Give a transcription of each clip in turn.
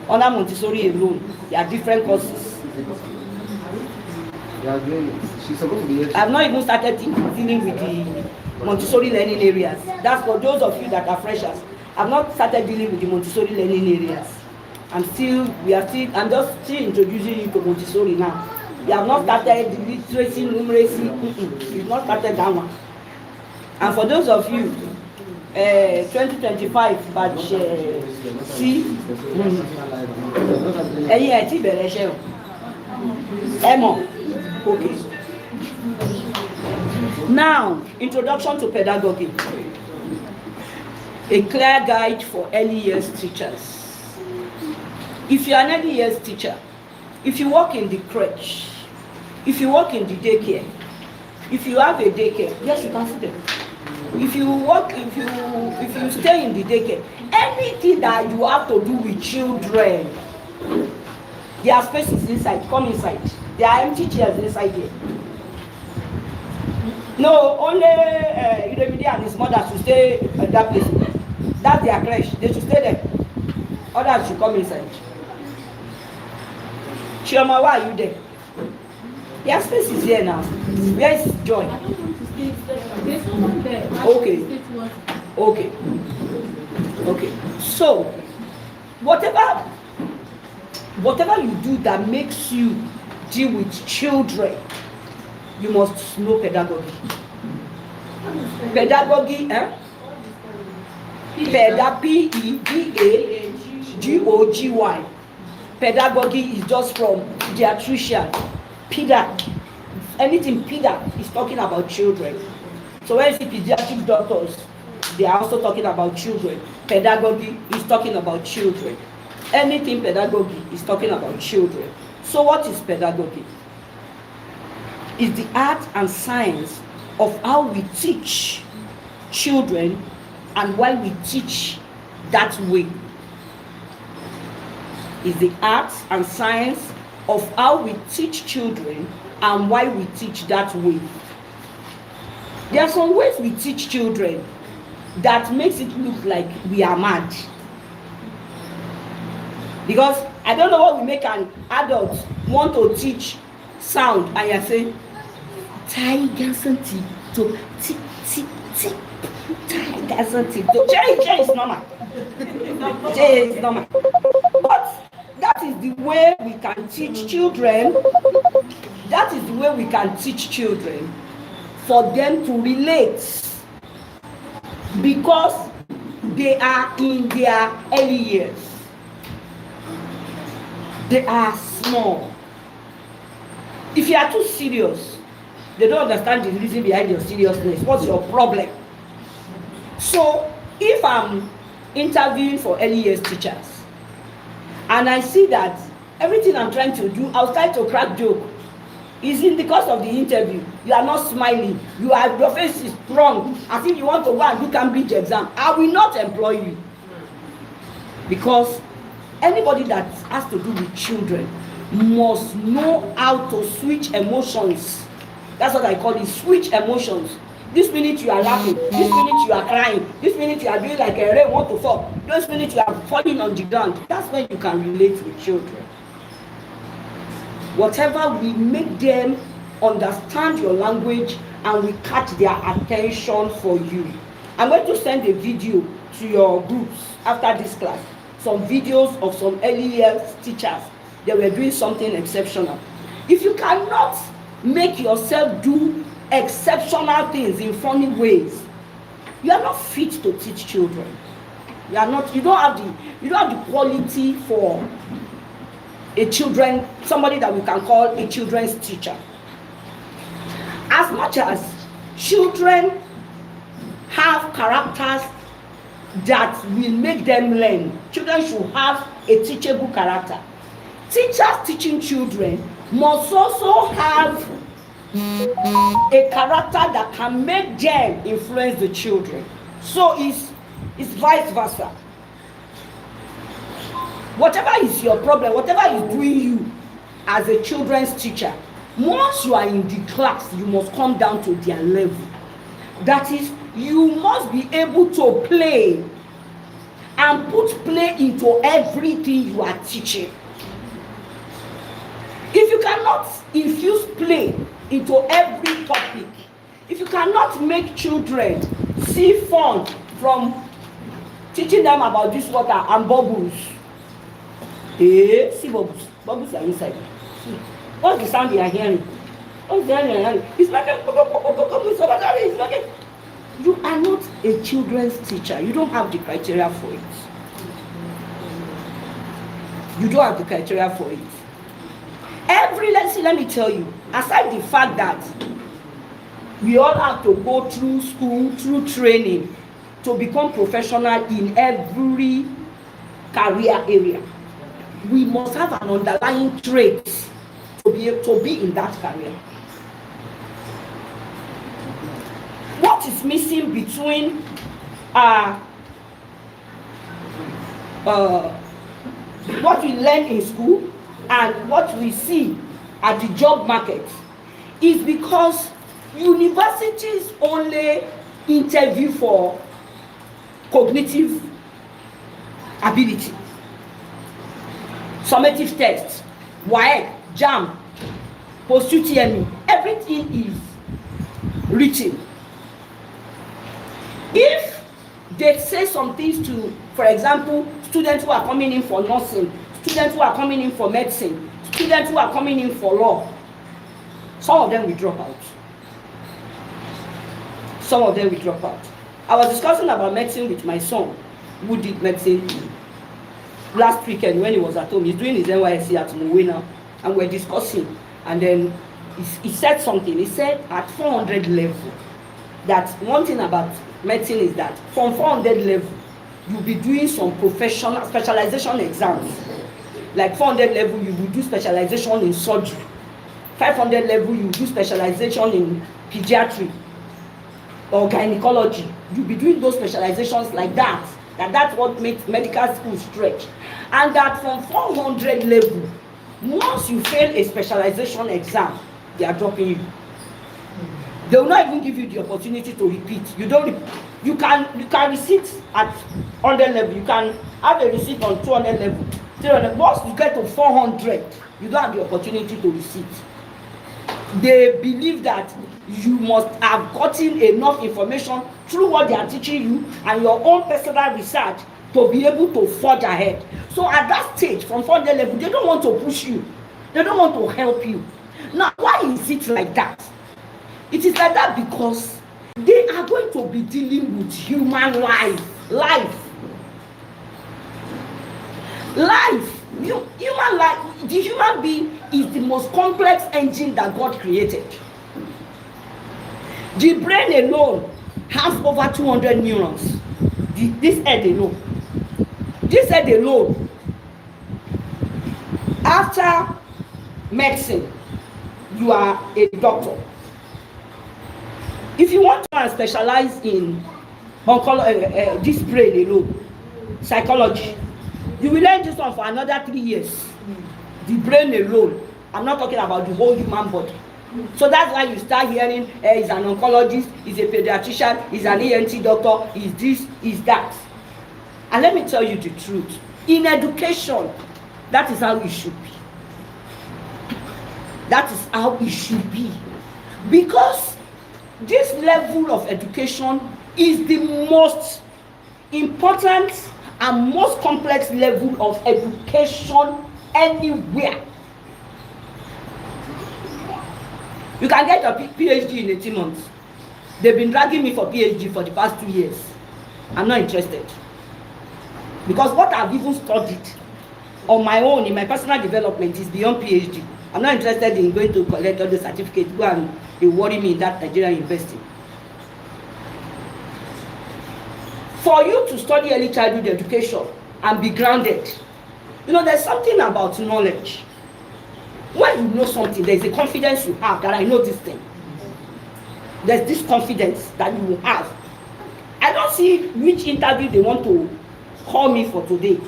Under Montessori alone, there are different courses. She's supposed to be here. I've not even started dealing with the Montessori learning areas. That's for those of you that are freshers. I've not started dealing with the Montessori learning areas. I'm just still introducing you to Montessori now. We have not started the literacy, numeracy. We've not started that one. And for those of you, 2025 batch C, okay. Now, introduction to pedagogy. A clear guide for early years teachers. If you are an early years teacher, if you work in the crèche, if you work in the daycare, if you have a daycare, yes, you can see them. If you stay in the daycare, anything that you have to do with children, there are spaces inside. Come inside. There are empty chairs inside here. No, only Iremide and his mother should stay at that place. That's their crèche. They should stay there. Others should come inside. Chioma, why are you there? Their space is here now. Where is Joy? I don't want to stay. There's someone there. Okay. Okay. Okay. So, whatever you do that makes you deal with children, you must know pedagogy. Pedagogy, P-E-D-A-G-O-G-Y. Pedagogy is just from pediatrician. Pedak. Anything pedak is talking about children. So when you see pediatric doctors, they are also talking about children. Pedagogy is talking about children. Anything pedagogy is talking about children. So what is pedagogy? It's the art and science of how we teach children and why we teach that way. It's the art and science of how we teach children and why we teach that way. There are some ways we teach children that makes it look like we are mad. Because I don't know what we make an adult want to teach sound and you're saying, tiger something to tick, tick, tick, tiger something to J is normal. J is normal. But that is the way we can teach children. That is the way we can teach children for them to relate, because they are in their early years. They are small. If you are too serious, they don't understand the reason behind your seriousness. What's your problem? So if I'm interviewing for early years teachers and I see that everything I'm trying to do, I'll try to crack joke. Is in the course of the interview, you are not smiling. Your face is strong, as if you want to go and do Cambridge exam. I will not employ you. Because anybody that has to do with children must know how to switch emotions. That's what I call it, switch emotions. This minute you are laughing, this minute you are crying, this minute you are doing like a rain want to fall, this minute you are falling on the ground. That's when you can relate with children. Whatever we make them understand your language and we catch their attention for you. I'm going to send a video to your groups after this class. Some videos of some early years teachers. They were doing something exceptional. If you cannot make yourself do exceptional things in funny ways, you are not fit to teach children. You don't have the quality for somebody that we can call a children's teacher. As much as children have characters that will make them learn, children should have a teachable character. Teachers teaching children must also have a character that can make them influence the children. So it's vice versa. Whatever is your problem, whatever is doing you as a children's teacher, once you are in the class, you must come down to their level. That is, you must be able to play and put play into everything you are teaching. If you cannot infuse play into every topic, if you cannot make children see fun from teaching them about this water and bubbles, see bubbles, bubbles are inside. What's the sound you are hearing? What's the sound you are hearing? It's making. You are not a children's teacher. You don't have the criteria for it. You don't have the criteria for it. Every lesson, let me tell you, aside the fact that we all have to go through school, through training to become professional in every career area, we must have an underlying trait to be in that career. What is missing between what we learn in school and what we see at the job market is because universities only interview for cognitive ability, summative tests, WAEC, JAM, post-UTME, everything is written. If they say some things to, for example, students who are coming in for nursing, students who are coming in for medicine, students who are coming in for law, some of them will drop out. Some of them will drop out. I was discussing about medicine with my son, who did medicine last weekend when he was at home. He's doing his NYSC at Mowe now, and we're discussing. And then he said something. He said at 400 level, that one thing about medicine is that from 400 level, you'll be doing some professional specialization exams. Like 400 level, you will do specialization in surgery. 500 level, you do specialization in pediatry or gynecology. You'll be doing those specializations like that. That's what makes medical school stretch. And that from 400 level, once you fail a specialization exam, they are dropping you. They will not even give you the opportunity to repeat. You can receipt at 100 level. You can have a receipt on 200 level. 300. Once you get to 400, you don't have the opportunity to receipt. They believe that you must have gotten enough information through what they are teaching you and your own personal research to be able to forge ahead. So at that stage, from 400 level, they don't want to push you. They don't want to help you. Now, why is it like that? It is like that because they are going to be dealing with human life. Human life, the human being is the most complex engine that God created. The brain alone has over 200 neurons. This head alone. After medicine, you are a doctor. If you want to specialize in this brain alone, psychology, you will learn this one for another 3 years. The brain alone. I'm not talking about the whole human body. So that's why you start hearing he's an oncologist, he's a pediatrician, he's an ENT doctor, he's this, he's that. And let me tell you the truth. In education, that is how it should be. That is how it should be. Because this level of education is the most important and most complex level of education anywhere. You can get a PhD in 18 months. They've been dragging me for PhD for the past 2 years. I'm not interested. Because what I've even studied on my own in my personal development is beyond PhD. I'm not interested in going to collect all the certificates, go and they worry me in that Nigerian university. For you to study early childhood education and be grounded, there's something about knowledge. When you know something, there's a confidence you have that I know this thing. There's this confidence that you will have. I don't see which interview they want to call me for today.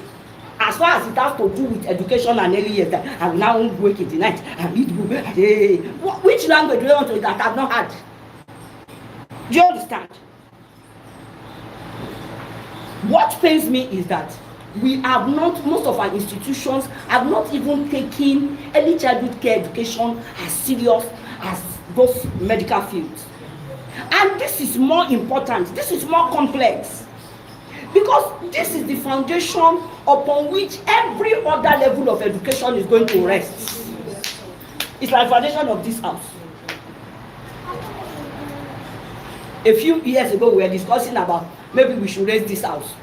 As far as it has to do with education and early years, that I will now wake in the night and read book. Hey, which language do they want to that I've not had? Do you understand? What pains me is that we have not, most of our institutions have not even taken early childhood care education as serious as those medical fields. And this is more important, this is more complex, because this is the foundation upon which every other level of education is going to rest. It's like the foundation of this house. A few years ago, we were discussing about maybe we should raise this house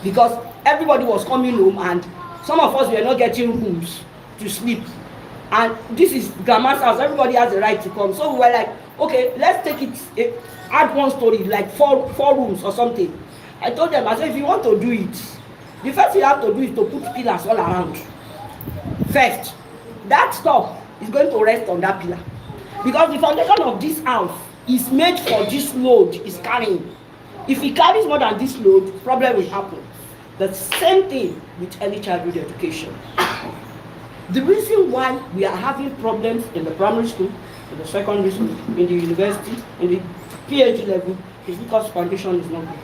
because everybody was coming home and some of us were not getting rooms to sleep. And this is grandma's house, everybody has the right to come. So we were like, okay, let's take it, add one story, like four rooms or something. I told them, I said, if you want to do it, the first thing you have to do is to put pillars all around. First, that stuff is going to rest on that pillar. Because the foundation of this house is made for this load it's carrying. If it carries more than this load, problem will happen. The same thing with early childhood education. The reason why we are having problems in the primary school, in the secondary school, in the university, in the PhD level, is because foundation is not good.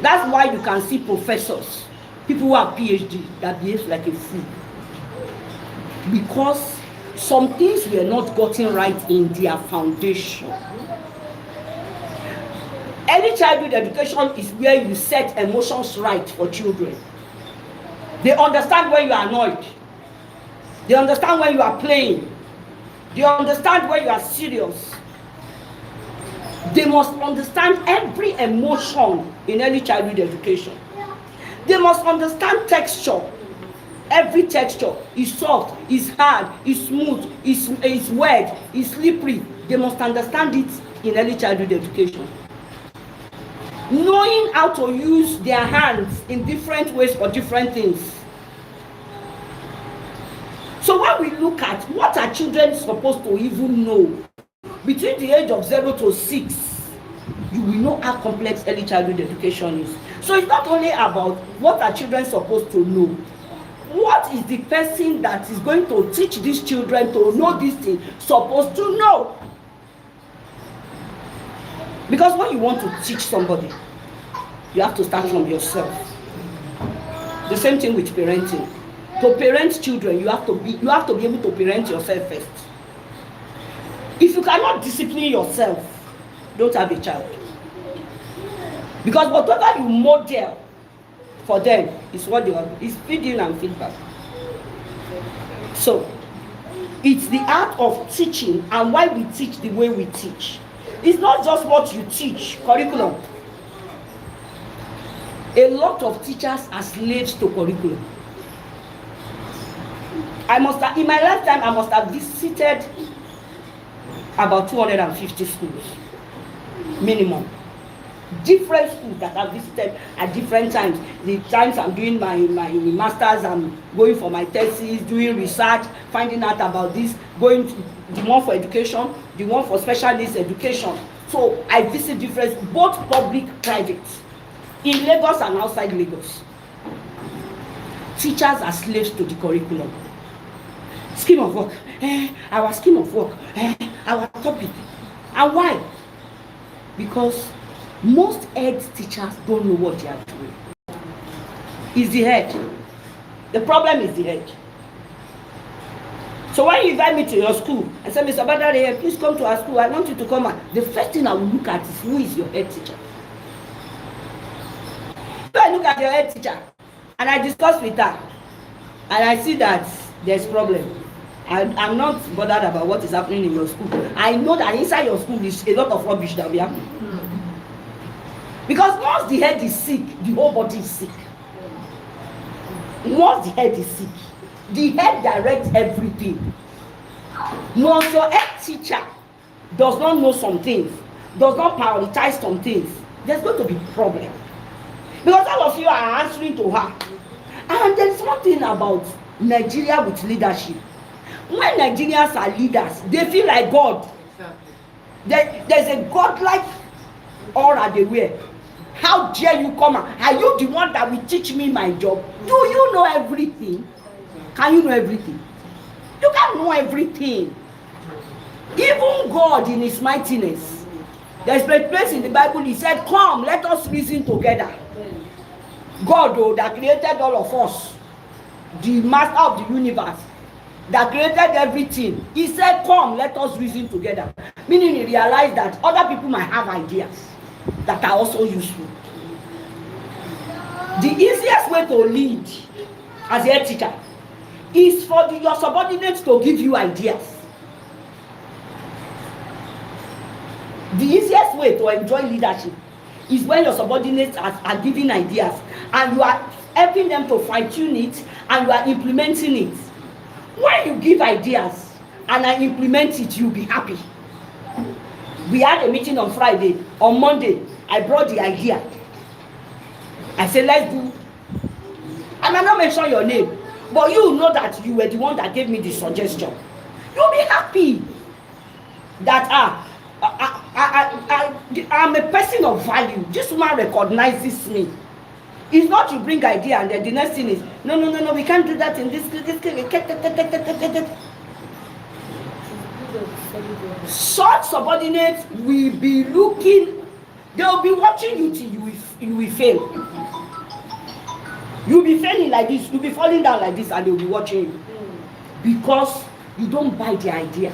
That's why you can see professors, people who have PhD, that behave like a fool. Because some things were not gotten right in their foundation. Early childhood education is where you set emotions right for children. They understand when you are annoyed. They understand when you are playing. They understand when you are serious. They must understand every emotion in early childhood education. They must understand texture. Every texture is soft, is hard, is smooth, is wet, is slippery. They must understand it in early childhood education. Knowing how to use their hands in different ways for different things. So when we look at what are children supposed to even know, between the age of 0 to 6, you will know how complex early childhood education is. So it's not only about what are children supposed to know. What is the person that is going to teach these children to know this thing supposed to know? Because when you want to teach somebody, you have to start from yourself. The same thing with parenting. To parent children, you have to be able to parent yourself first. If you cannot discipline yourself, don't have a child. Because whatever you model for them is what they want, is feeding and feedback. So it's the art of teaching and why we teach the way we teach. It's not just what you teach, curriculum. A lot of teachers are slaves to curriculum. In my lifetime, I must have visited about 250 schools, minimum. Different schools that I've visited at different times. The times I'm doing my master's, I'm going for my thesis, doing research, finding out about this, going to the one for education, the one for special needs education. So I visit different, both public, private, in Lagos and outside Lagos. Teachers are slaves to the curriculum. Scheme of work, our scheme of work, our topic. And why? Because most head teachers don't know what they are doing. It's the head. The problem is the head. So when you invite me to your school and say, Mr. Badare, please come to our school, I want you to come. The first thing I will look at is who is your head teacher. So I look at your head teacher and I discuss with her and I see that there's problem. I'm not bothered about what is happening in your school. I know that inside your school is a lot of rubbish that will be happening. Because once the head is sick, the whole body is sick. Once the head is sick, the head directs everything. Once your head teacher does not know some things, does not prioritize some things, there's going to be a problem. Because all of you are answering to her. And there's one thing about Nigeria with leadership. When Nigerians are leaders, they feel like God. There's a godlike aura they wear. How dare you come? Are you the one that will teach me my job? Do you know everything? Can you know everything? You can't know everything. Even God in his mightiness, There's a place in the Bible, he said, come, let us reason together. God, though, that created all of us, the master of the universe, that created everything, he said, come, let us reason together. Meaning he realized that other people might have ideas that are also useful. The easiest way to lead as a head teacher is for your subordinates to give you ideas. The easiest way to enjoy leadership is when your subordinates are giving ideas and you are helping them to fine-tune it and you are implementing it. When you give ideas and I implement it, you'll be happy. We had a meeting on Friday. On Monday, I brought the idea. I said, let's do. I might not mention your name, but you know that you were the one that gave me the suggestion. You'll be happy that I'm a person of value. This woman recognizes me. It's not you bring idea and then the next thing is, no, we can't do that in this. Such subordinates will be looking, they'll be watching you till you will fail. You'll be failing like this, you'll be falling down like this, and they'll be watching you. Because you don't buy the idea.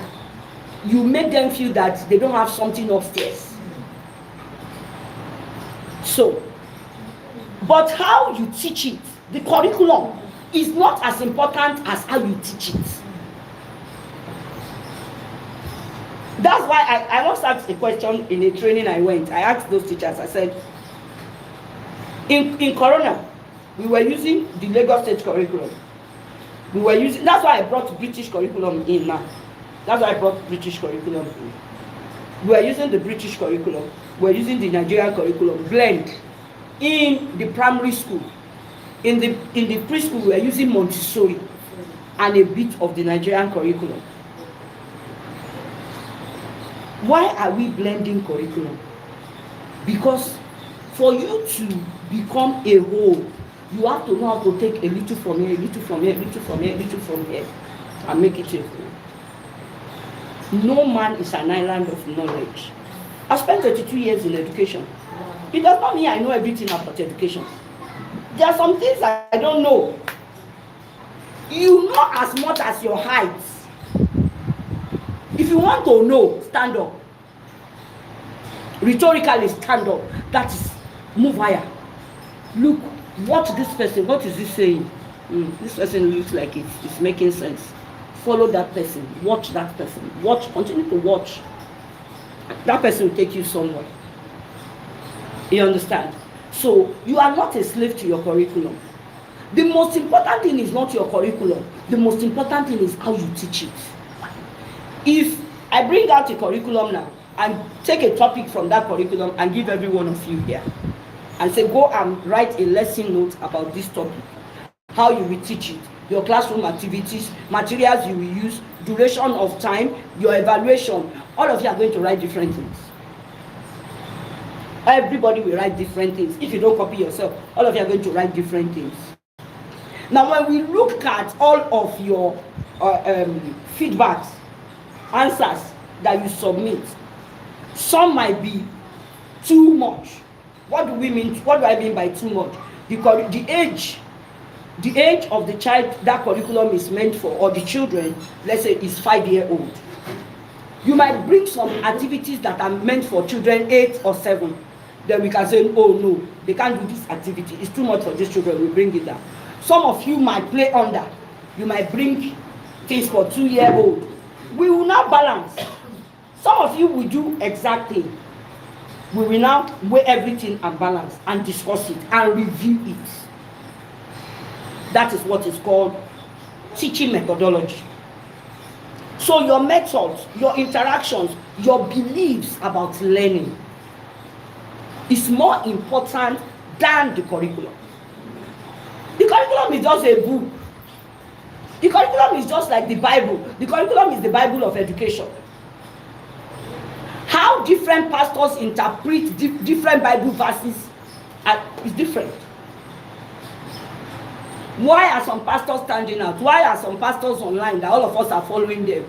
You make them feel that they don't have something upstairs. So, but how you teach it, the curriculum, is not as important as how you teach it. That's why I once asked a question in a training I went. I asked those teachers, I said, in Corona, we were using the Lagos State curriculum. That's why I brought British curriculum in now. That's why I brought British curriculum in. We were using the British curriculum. We were using the Nigerian curriculum, blend. In the primary school, in the preschool, we were using Montessori and a bit of the Nigerian curriculum. Why are we blending curriculum? Because for you to become a whole, you have to know how to take a little from here, a little from here, a little from here, a little from here, and make it a whole. No man is an island of knowledge. I spent 32 years in education. It does not mean I know everything about education. There are some things I don't know. You know as much as your height. If you want to know, stand up. Rhetorically, stand up. That is, move higher. Look, watch this person. What is he saying? This person looks like it's making sense. Follow that person. Watch that person. Watch. Continue to watch. That person will take you somewhere. You understand? So you are not a slave to your curriculum. The most important thing is not your curriculum. The most important thing is how you teach it. If I bring out a curriculum now and take a topic from that curriculum and give every one of you here and say, go and write a lesson note about this topic, how you will teach it, your classroom activities, materials you will use, duration of time, your evaluation, all of you are going to write different things. Everybody will write different things. If you don't copy yourself, all of you are going to write different things. Now, when we look at all of your feedbacks, answers that you submit, some might be too much. What do we mean? What do I mean by too much? The age of the child that curriculum is meant for, or the children, let's say, is 5-year-old. You might bring some activities that are meant for children 8 or 7. Then we can say, oh no, they can't do this activity. It's too much for these children. We bring it down. Some of you might play under. You might bring things for 2-year-old. We will now balance. Some of you will do exactly. We will now weigh everything and balance and discuss it and review it. That is what is called teaching methodology. So your methods, your interactions, your beliefs about learning is more important than the curriculum. The curriculum is just a book. The curriculum is just like the Bible. The curriculum is the Bible of education. How different pastors interpret different Bible verses is different. Why are some pastors standing out? Why are some pastors online that all of us are following them?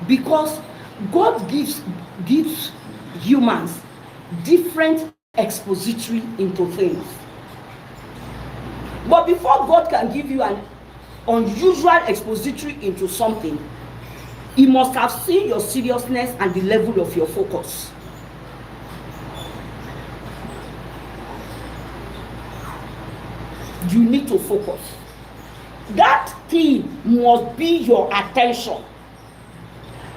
Because God gives humans different expository into things. But before God can give you an unusual expository into something, He must have seen your seriousness and the level of your focus. You need to focus. That thing must be your attention.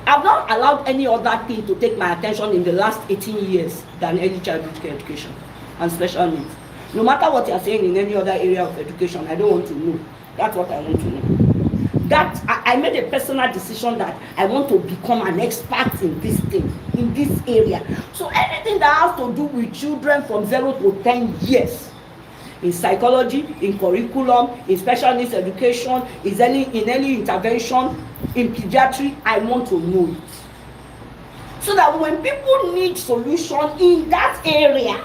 I've not allowed any other thing to take my attention in the last 18 years than early childhood education and special needs. No matter what you are saying in any other area of education, I don't want to know. That's what I want to know. That I made a personal decision that I want to become an expert in this thing, in this area. So anything that has to do with children from 0 to 10 years, in psychology, in curriculum, in special needs education, in early intervention, in pediatry, I want to know it. So that when people need solution in that area,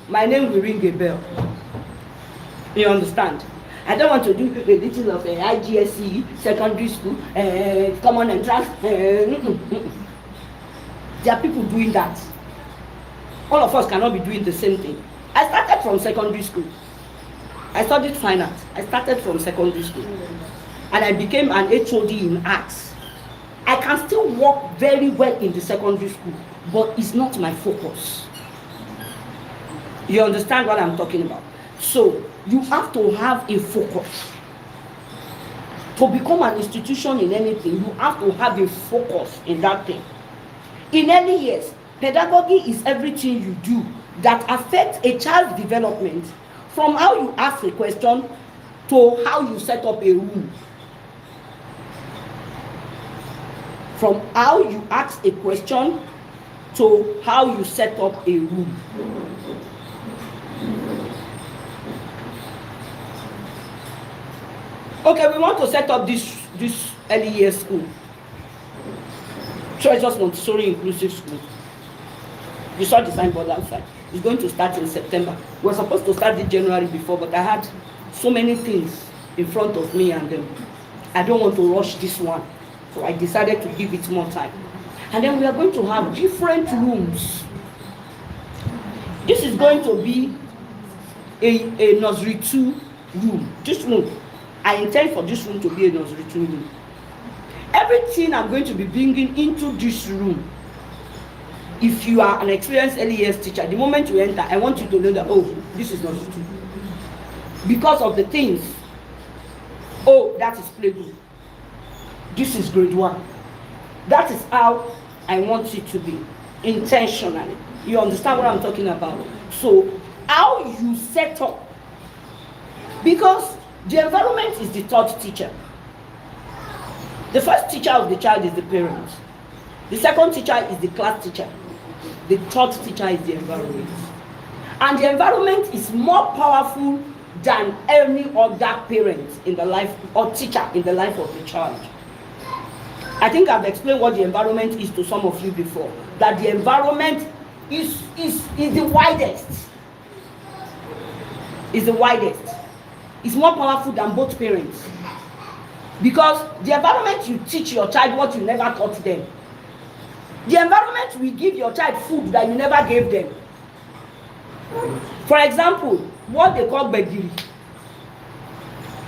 my name will ring a bell. You understand? I don't want to do a little of IGSE, secondary school, common entrance. There are people doing that. All of us cannot be doing the same thing. I started from secondary school. I studied fine art. I started from secondary school. And I became an HOD in arts. I can still work very well in the secondary school, but it's not my focus. You understand what I'm talking about? So, you have to have a focus. To become an institution in anything, you have to have a focus in that thing. In early years, pedagogy is everything you do that affects a child's development, from how you ask a question to how you set up a room. From how you ask a question to how you set up a room. Okay, we want to set up this early years school. Treasures Montessori Inclusive School. You saw the signboard outside. It's going to start in September. We were supposed to start in January before, but I had so many things in front of me, and I don't want to rush this one. So I decided to give it more time. And then we are going to have different rooms. This is going to be a nursery 2 room. This room, I intend for this room to be a nursery 2 room. Everything I'm going to be bringing into this room, if you are an experienced early years teacher, the moment you enter, I want you to know that, oh, this is nursery 2. Because of the things. Oh, that is playgroup. This is grade 1. That is how I want it to be, intentionally. You understand what I'm talking about? So, how you set up. Because the environment is the third teacher. The first teacher of the child is the parent. The second teacher is the class teacher. The third teacher is the environment. And the environment is more powerful than any other parent in the life, or teacher in the life of the child. I think I've explained what the environment is to some of you before. That the environment is the widest. Is the widest. It's more powerful than both parents. Because the environment you teach your child what you never taught them. The environment will give your child food that you never gave them. For example, what they call begiri.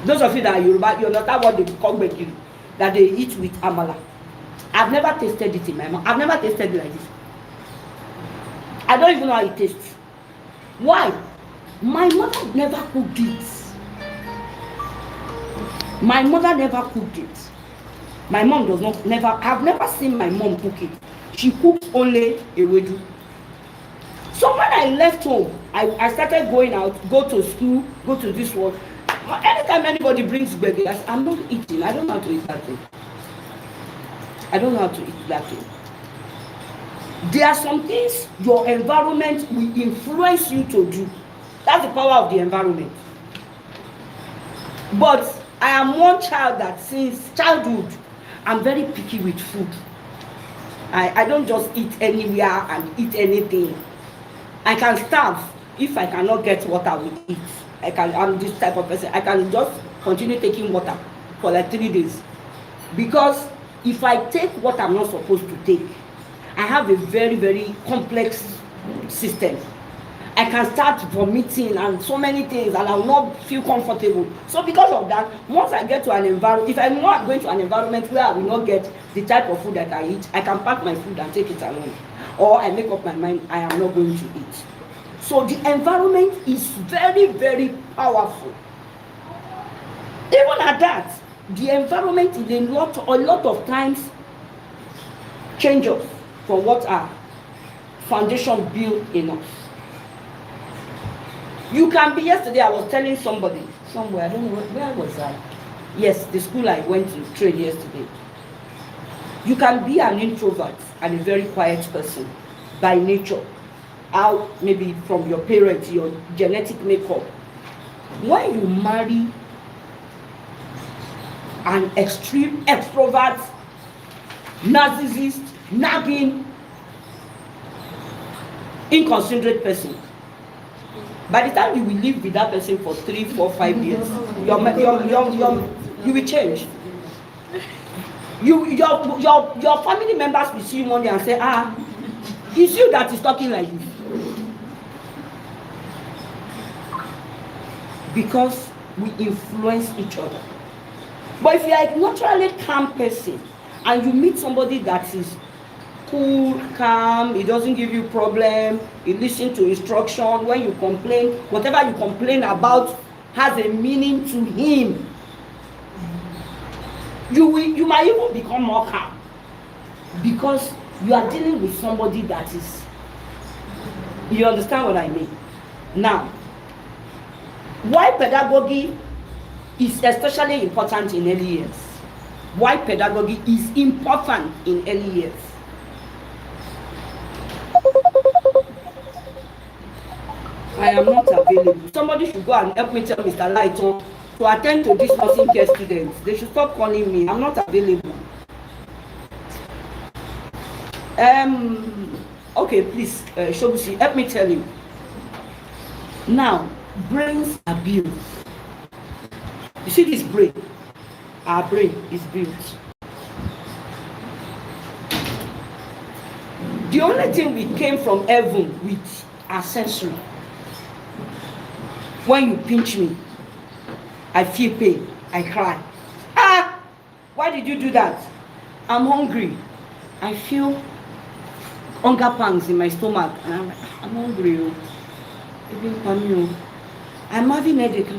Those of you that are Yoruba, you understand what they call begiri. That they eat with amala. I've never tasted it in my mouth. I've never tasted it like this. I don't even know how it tastes. Why? My mother never cooked it. My mother never cooked it. My mom does not, never, I've never seen my mom cook it. She cooks only ewedu. So when I left home, I started going out, go to school, go to this one. Anytime anybody brings burger, I'm not eating. I don't know how to eat that thing. I don't know how to eat that thing. There are some things your environment will influence you to do. That's the power of the environment. But I am one child that since childhood, I'm very picky with food. I don't just eat anywhere and eat anything. I can starve if I cannot get what I will eat. I'm this type of person. I can just continue taking water for like 3 days. Because if I take what I'm not supposed to take, I have a very, very complex system. I can start vomiting and so many things, and I will not feel comfortable. So because of that, once I get to an environment, if I'm not going to an environment where I will not get the type of food that I eat, I can pack my food and take it along. Or I make up my mind I am not going to eat. So the environment is very, very powerful. Even at that, the environment is a lot of times changes from what our foundation built in us. You can be, yesterday I was telling somebody somewhere, I don't know where was I? Yes, the school I went to train yesterday. You can be an introvert and a very quiet person by nature, out maybe from your parents, your genetic makeup. When you marry an extreme extrovert, narcissist, nagging, inconsiderate person, by the time you will live with that person for 3, 4, 5 years, you will change. Your family members will see you one day and say, it's you that is talking like this. Because we influence each other. But if you are a naturally calm person and you meet somebody that is cool, calm, he doesn't give you problem, he listens to instruction, when you complain, whatever you complain about has a meaning to him, you might even become more calm, because you are dealing with somebody that is, you understand what I mean? Now, why pedagogy is especially important in early years? Why pedagogy is important in early years? I am not available. Somebody should go and help me tell Mr. Lighton to attend to these nursing care students. They should stop calling me. I'm not available. Okay, please, Shobusi, help me tell you. Now, brains are built. You see this brain? Our brain is built. The only thing we came from heaven with are sensory. When you pinch me, I feel pain, I cry. Why did you do that? I'm hungry. I feel hunger pangs in my stomach, and I'm like, I'm hungry. I'm having headache.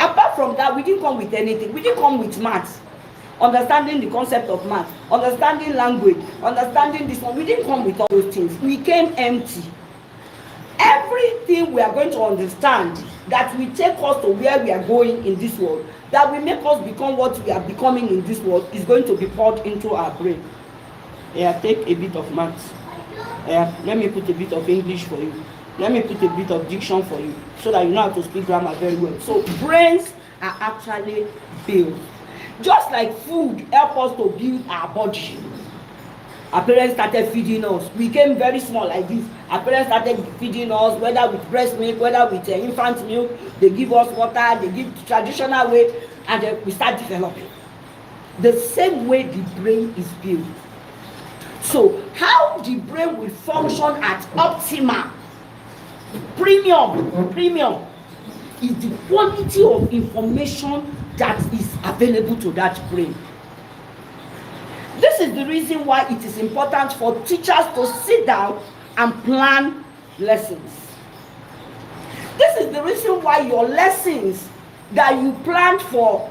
Apart from that, we didn't come with anything. We didn't come with maths, understanding the concept of maths, understanding language, understanding this one. We didn't come with all those things. We came empty. Everything we are going to understand that will take us to where we are going in this world, that will make us become what we are becoming in this world, is going to be poured into our brain. Yeah, take a bit of maths. Yeah, let me put a bit of English for you. Let me put a bit of diction for you, so that you know how to speak grammar very well. So brains are actually built. Just like food helps us to build our body. Our parents started feeding us. We came very small like this. Our parents started feeding us, whether with breast milk, whether with infant milk. They give us water, they give the traditional way, and then we start developing. The same way the brain is built. So how the brain will function at optimal, premium, is the quality of information that is available to that brain. This is the reason why it is important for teachers to sit down and plan lessons. This is the reason why your lessons that you planned for,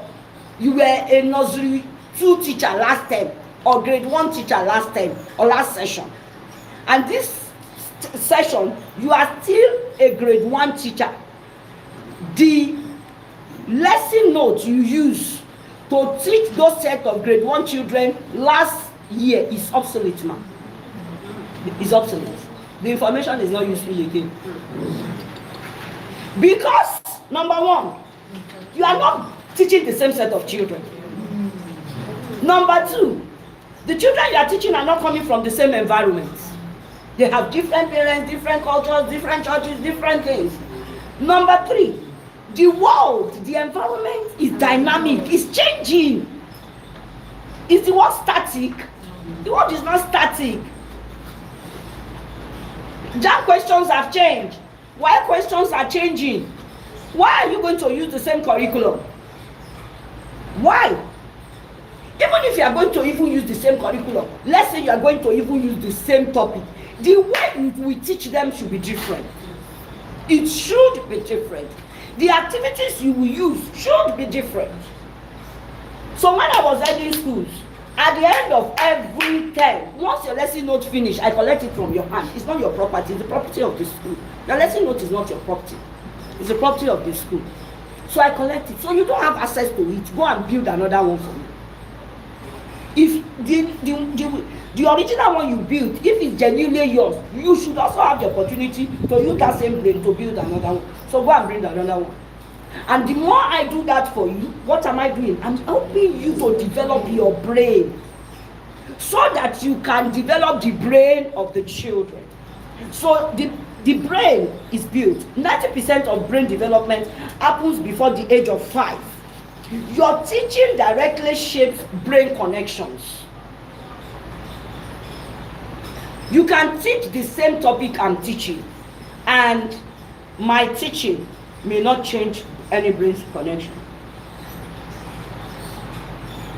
you were a nursery 2 teacher last term, or grade 1 teacher last term or last session, and this session you are still a grade 1 teacher. The lesson notes you use to teach those set of grade 1 children last year is obsolete now. It's obsolete. The information is not useful again. Because, number one, you are not teaching the same set of children. Number two, the children you are teaching are not coming from the same environment. They have different parents, different cultures, different churches, different things. Number three, the world, the environment is dynamic, it's changing. Is the word static? The world is not static. Jam questions have changed. Why questions are changing? Why are you going to use the same curriculum? Why? Even if you are going to even use the same curriculum, let's say you are going to even use the same topic, the way we teach them should be different. It should be different. The activities you will use should be different. So when I was heading schools, at the end of every term, once your lesson note finish, I collect it from your hand. It's not your property, it's the property of the school. Your lesson note is not your property. It's the property of the school. So I collect it. So you don't have access to it. Go and build another one for me. If the original one you built, if it's genuinely yours, you should also have the opportunity to use that same brain to build another one. So go and bring another one. And the more I do that for you, what am I doing? I'm helping you to develop your brain so that you can develop the brain of the children. So the brain is built. 90% of brain development happens before the age of 5. Your teaching directly shapes brain connections. You can teach the same topic I'm teaching, and my teaching may not change any brain connection.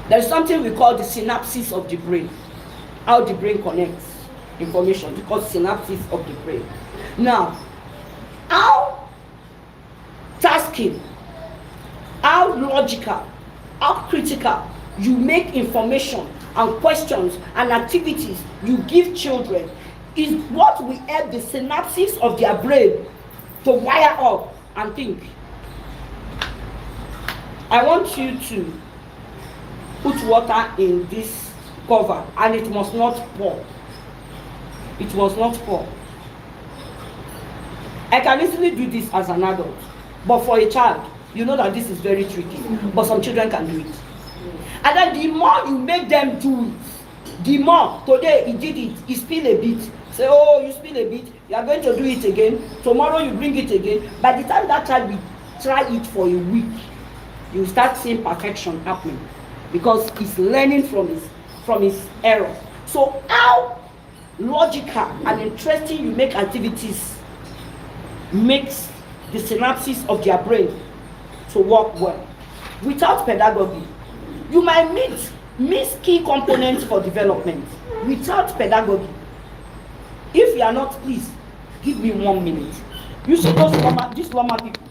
There's something we call the synapses of the brain. How the brain connects information, because synapses of the brain. Now, how tasking, how logical, how critical you make information and questions and activities you give children is what will help the synapses of their brain to wire up and think. I want you to put water in this cover, and it must not pour. It must not pour. I can easily do this as an adult, but for a child, you know that this is very tricky. But some children can do it. And then the more you make them do it, the more. Today he did it, he spilled a bit. Say, oh, you spill a bit, you are going to do it again. Tomorrow you bring it again. By the time that child will try it for a week, you start seeing perfection happening, because he's learning from his error. So how logical and interesting you make activities makes the synapses of their brain to work well. Without pedagogy, you might miss key components for development. Without pedagogy, if you are not, please give me 1 minute. You see these Loma people,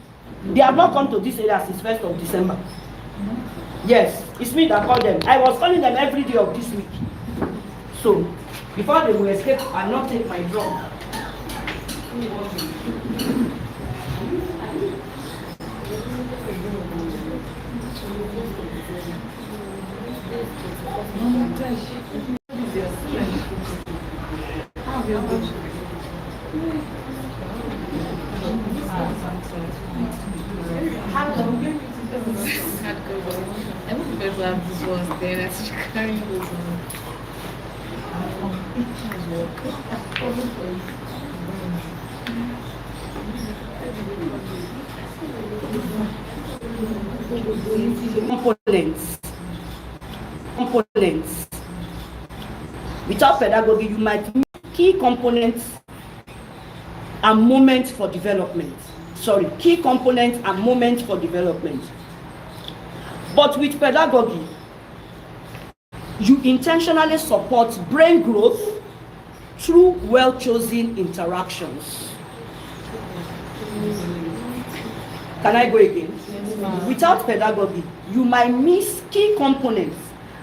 they have not come to this area since 1st of December. Yes, it's me that called them. I was calling them every day of this week. So, before they will escape and not take my drug. I would better have this one then as you carry those on. Components. Without pedagogy, you might miss key components and moments for development. Key components and moments for development. But with pedagogy, you intentionally support brain growth through well-chosen interactions. Can I go again? Yes, without pedagogy, you might miss key components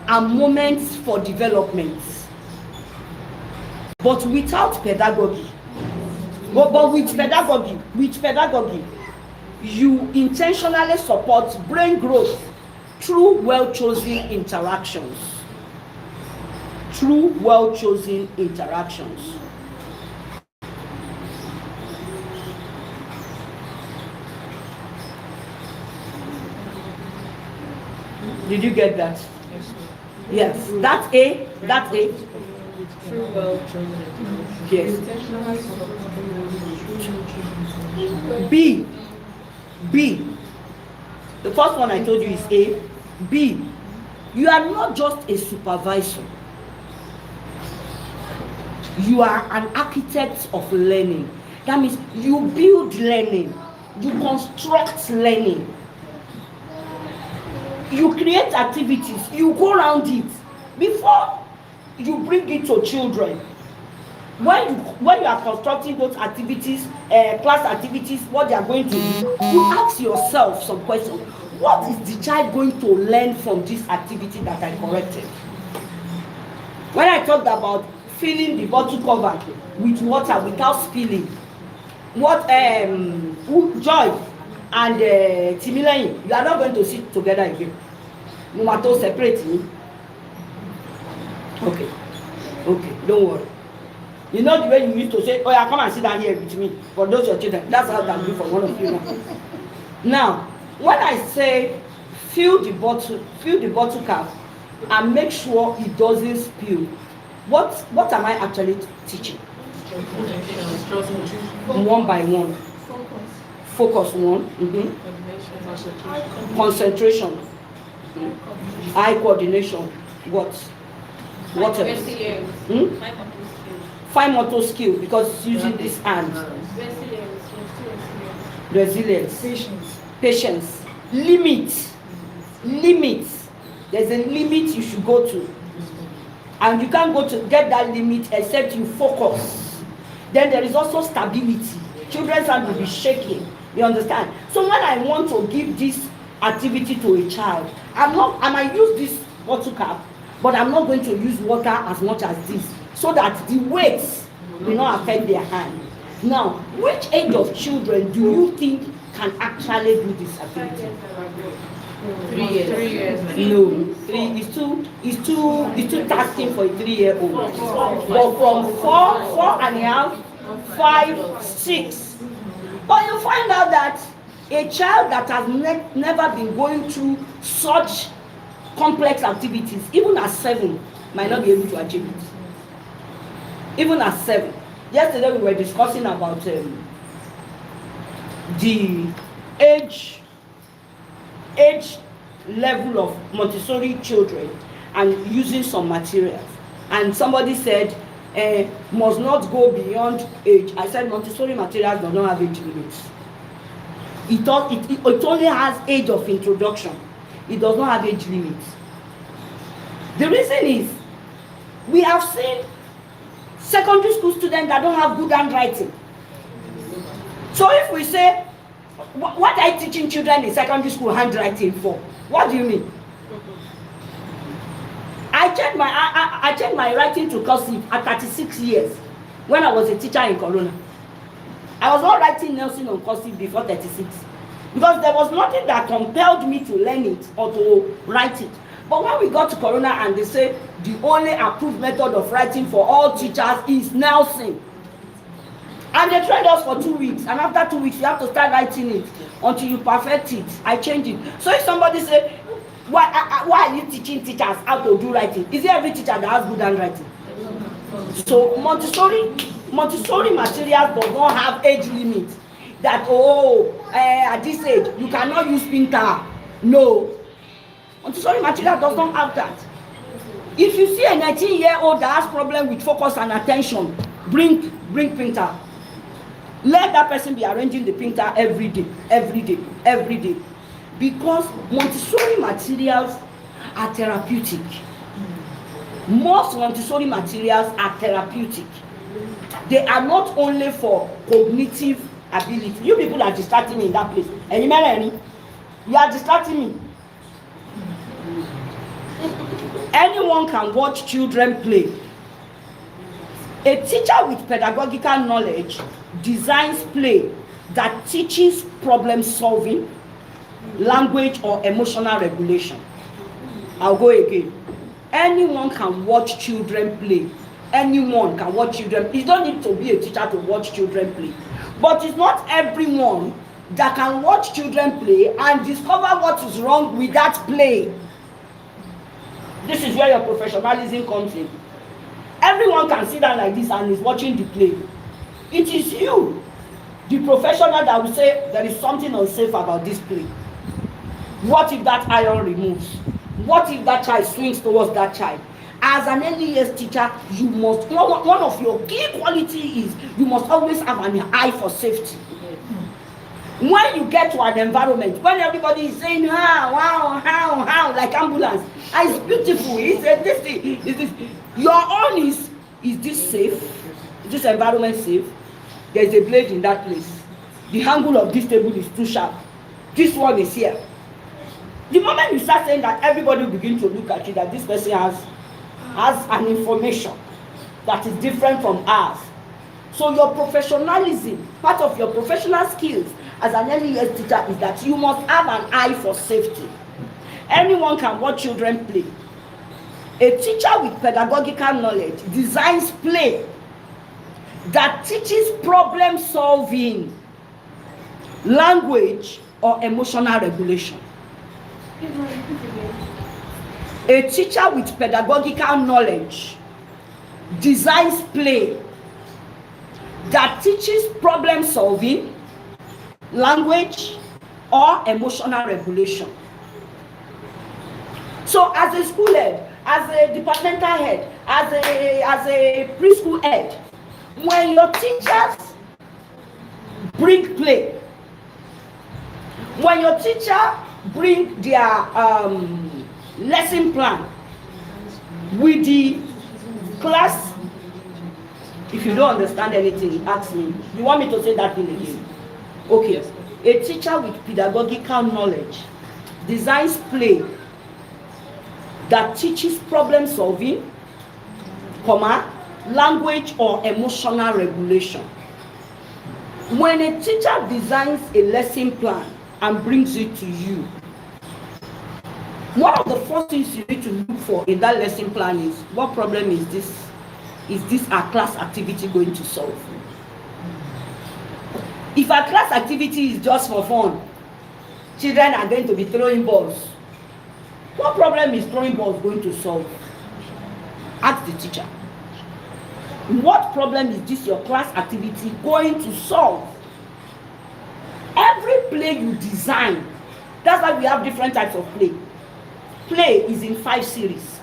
and moments for development. But without pedagogy, with pedagogy, you intentionally support brain growth through well-chosen interactions. Through well-chosen interactions. Did you get that? Yes. That's A. That's A. Through well-chosen. Yes. B. The first one I told you is A. B. You are not just a supervisor. You are an architect of learning. That means you build learning, you construct learning, you create activities, you go around it before you bring it to children. When you are constructing those activities, class activities, what they are going to do, you ask yourself some questions. What is the child going to learn from this activity that I corrected? When I talked about filling the bottle cover with water without spilling, what Joy and Timileyin, you are not going to sit together again. You want to separate me. Okay, don't worry. You know the way you used to say, oh yeah, come and sit down here with me. For those your children, that's how that do for one of you now. Now, when I say fill the bottle cap and make sure it doesn't spill, what am I actually teaching? One by one. Focus one. Concentration. Eye coordination. What else? Fine motor skill, because it's using this hand. Resilience. Patience. Limit. There's a limit you should go to. And you can't go to get that limit except you focus. Then there is also stability. Children's hand will be shaking. You understand? So when I want to give this activity to a child, I might use this bottle cap, but I'm not going to use water as much as this, so that the weights will not affect their hand. Now, which age of children do you think can actually do this activity? 3 years. 3 years. No, 3 is too tasking for a 3-year-old. But from 4.5, 5, 6. But you find out that a child that has never been going through such complex activities, even at 7, might not be able to achieve it. Even at 7. Yesterday we were discussing about the age level of Montessori children and using some materials. And somebody said, must not go beyond age. I said Montessori materials do not have age limits. It only has age of introduction. It does not have age limits. The reason is, we have seen secondary school students that don't have good handwriting. So if we say, what are you teaching children in secondary school handwriting for? What do you mean? I changed my writing to cursive at 36 years when I was a teacher in Corona. I was not writing Nelson on cursive before 36 because there was nothing that compelled me to learn it or to write it. But when we got to Corona and they say the only approved method of writing for all teachers is Nelson, and they trained us for 2 weeks, and after 2 weeks you have to start writing it until you perfect it. I changed it. So if somebody say, why are you teaching teachers how to do writing? Is it every teacher that has good handwriting? So Montessori materials does not have age limit. That at this age you cannot use printer. No. Montessori material does not have that. If you see a 19-year-old that has problem with focus and attention, bring printer. Let that person be arranging the printer every day. Because Montessori materials are therapeutic. Most Montessori materials are therapeutic. They are not only for cognitive ability. You people are distracting me in that place. And you are distracting me. Anyone can watch children play. A teacher with pedagogical knowledge designs play that teaches problem solving, language or emotional regulation. I'll go again. Anyone can watch children play. Anyone can watch children. You don't need to be a teacher to watch children play. But it's not everyone that can watch children play and discover what is wrong with that play. This is where your professionalism comes in. Everyone can sit down like this and is watching the play. It is you, the professional, that will say there is something unsafe about this play. What if that iron removes? What if that child swings towards that child? As an early years teacher, you must, one of your key quality is you must always have an eye for safety. When you get to an environment, when everybody is saying, how, like ambulance, it's beautiful, it's this thing, is this. Your own is this safe? Is this environment safe? There's a blade in that place. The angle of this table is too sharp. This one is here. The moment you start saying that, everybody will begin to look at you that this person has an information that is different from ours. So your professionalism, part of your professional skills as an early years teacher is that you must have an eye for safety. Anyone can watch children play. A teacher with pedagogical knowledge designs play that teaches problem solving, language, or emotional regulation. A teacher with pedagogical knowledge designs play that teaches problem solving, language, or emotional regulation. So as a school head, as a departmental head, as a preschool head, when your teachers bring play, when your teacher bring their lesson plan with the class, if you don't understand anything, ask me. You want me to say that thing again? Okay. A teacher with pedagogical knowledge designs play that teaches problem solving, language, or emotional regulation. When a teacher designs a lesson plan and brings it to you, one of the first things you need to look for in that lesson plan is, what problem is this? Is this our class activity going to solve? If our class activity is just for fun, children are going to be throwing balls, what problem is throwing balls going to solve? Ask the teacher. What problem is this your class activity going to solve? Every play you design, that's why we have different types of play. Play is in 5 series.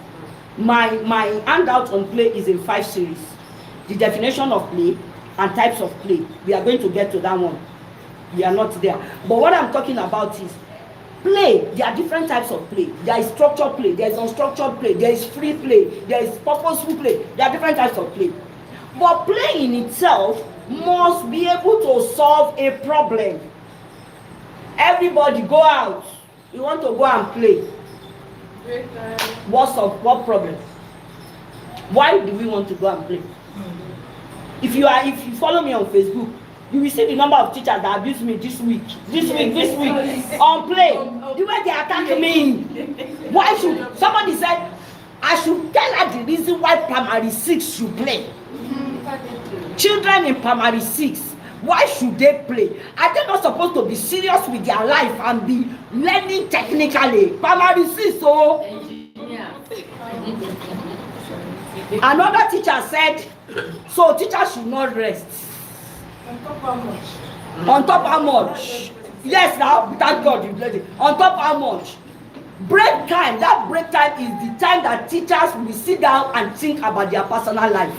My handout on play is in 5 series. The definition of play and types of play. We are going to get to that one. We are not there. But what I'm talking about is play. There are different types of play. There is structured play. There is unstructured play. There is free play. There is purposeful play. There are different types of play. But play in itself must be able to solve a problem. Everybody go out. You want to go and play. What problem? Why do we want to go and play? If you follow me on Facebook, you will see the number of teachers that abuse me this week on play. The way they attack me. Why should somebody said I should tell her the reason why primary 6 should play? Children in primary 6, why should they play? Are they not supposed to be serious with their life and be learning technically? Primary 6, so another teacher said, so teachers should not rest. On top how much? Yes, now, thank God you played it. On top how much? Break time. That break time is the time that teachers will sit down and think about their personal life.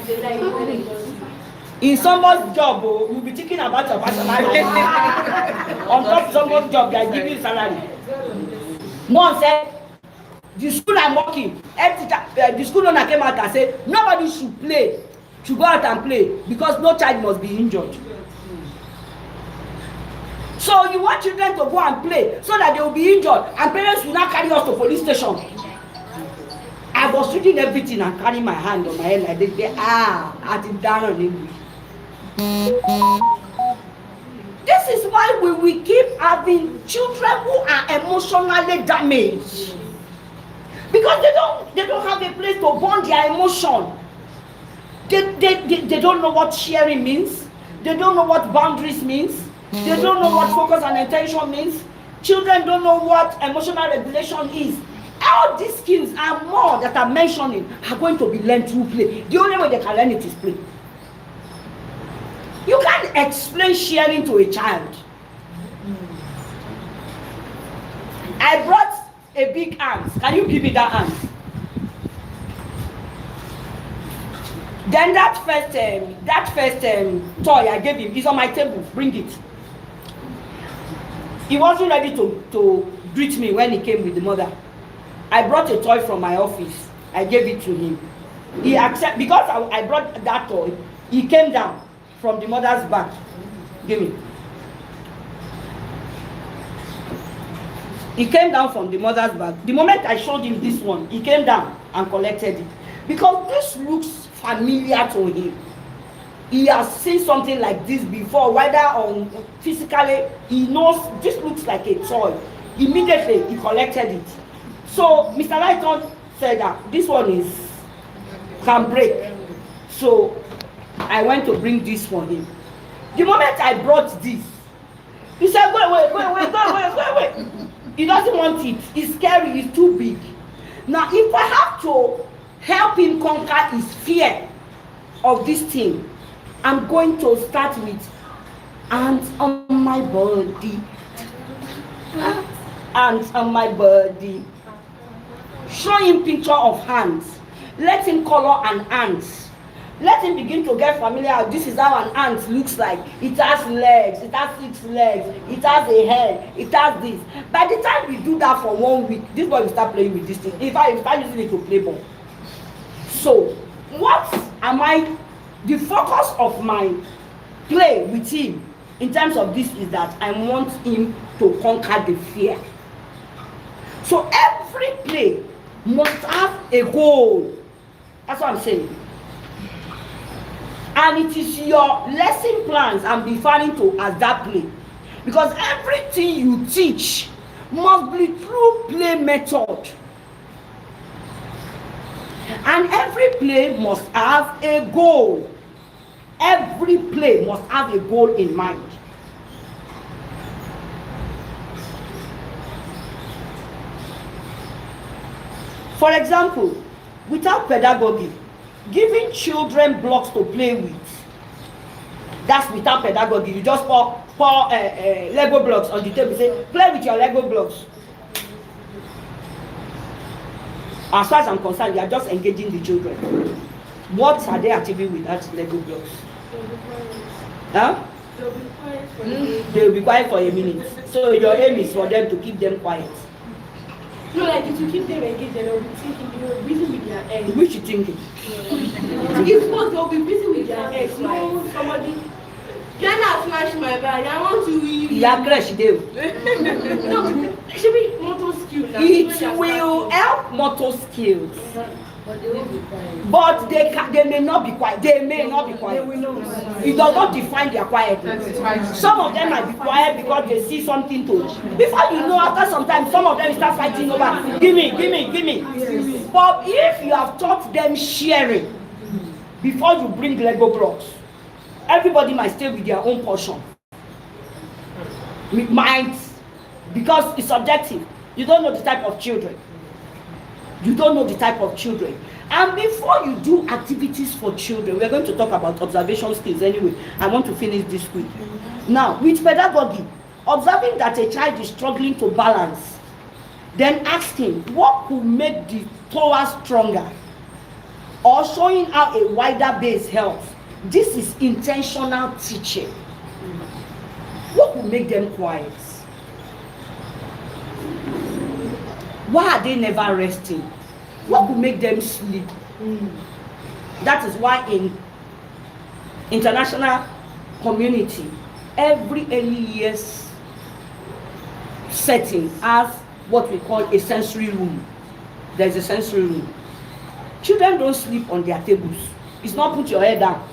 In someone's job, you'll be thinking about your personal life. On top of someone's job, they are giving you salary. Mom said, the school I'm working, the school owner came out and said, nobody should go out and play because no child must be injured. So you want children to go and play so that they will be injured and parents will not carry us to police station. I was reading everything and carrying my hand on my head like this. I did down on English. This is why we keep having children who are emotionally damaged. Because they don't have a place to bond their emotion. They don't know what sharing means. They don't know what boundaries means. They don't know what focus and attention means. Children don't know what emotional regulation is. All these skills and more that I'm mentioning are going to be learned through play. The only way they can learn it is play. You can't explain sharing to a child. I brought a big ant. Can you give me that ant? Then that first toy I gave him is on my table. Bring it. He wasn't ready to greet me when he came with the mother. I brought a toy from my office. I gave it to him. He accepted, because I brought that toy. He came down from the mother's back. Give me. He came down from the mother's back. The moment I showed him this one, he came down and collected it. Because this looks familiar to him. He has seen something like this before, whether on physically, he knows this looks like a toy. Immediately, he collected it. So, Mr. Lighton said that this one can break. So, I went to bring this for him. The moment I brought this, he said, wait. He doesn't want it. It's scary. It's too big. Now, if I have to help him conquer his fear of this thing, I'm going to start with hands on my body. Hands on my body. Show him picture of hands. Let him color an ant. Let him begin to get familiar. This is how an ant looks like. It has legs. It has 6 legs. It has a head. It has this. By the time we do that for 1 week, this boy will start playing with this thing. In fact, he will start using it to play ball. So, what am I? The focus of my play with him in terms of this is that I want him to conquer the fear. So every play must have a goal. That's what I'm saying. And it is your lesson plans I'm referring to as that play. Because everything you teach must be through play method. And every play must have a goal. Every play must have a goal in mind. For example, without pedagogy, giving children blocks to play with, that's without pedagogy. You just pour Lego blocks on the table, say, play with your Lego blocks. As far as I'm concerned, you are just engaging the children. What are they achieving with that Lego blocks? Huh? They will be quiet for a minute. So your aim is for them to keep them quiet. No, like to keep them engaged, they'll be thinking, they'll be busy with their eggs. Which you thinking? If not, they'll be busy with their eggs. No, somebody. Can I flash my bag? I want to eat. Yeah, crash them. No, it should be motor skills. It will help motor skills. But they will be quiet. But they may not be quiet. They may not be quiet. It does not define their quietness. Some of them might be quiet because they see something to. Before you know, after some time, some of them start fighting over. Give me. But if you have taught them sharing before you bring Lego blocks, everybody might stay with their own portion. Might, because it's subjective. You don't know the type of children. You don't know the type of children. And before you do activities for children, we're going to talk about observation skills anyway. I want to finish this quick. Now, with pedagogy, observing that a child is struggling to balance, then ask him what could make the tower stronger, or showing how a wider base helps. This is intentional teaching. What will make them quiet? Why are they never resting? What will make them sleep? That is why in international community, every early years setting has what we call a sensory room. There's a sensory room. Children don't sleep on their tables. It's not put your head down.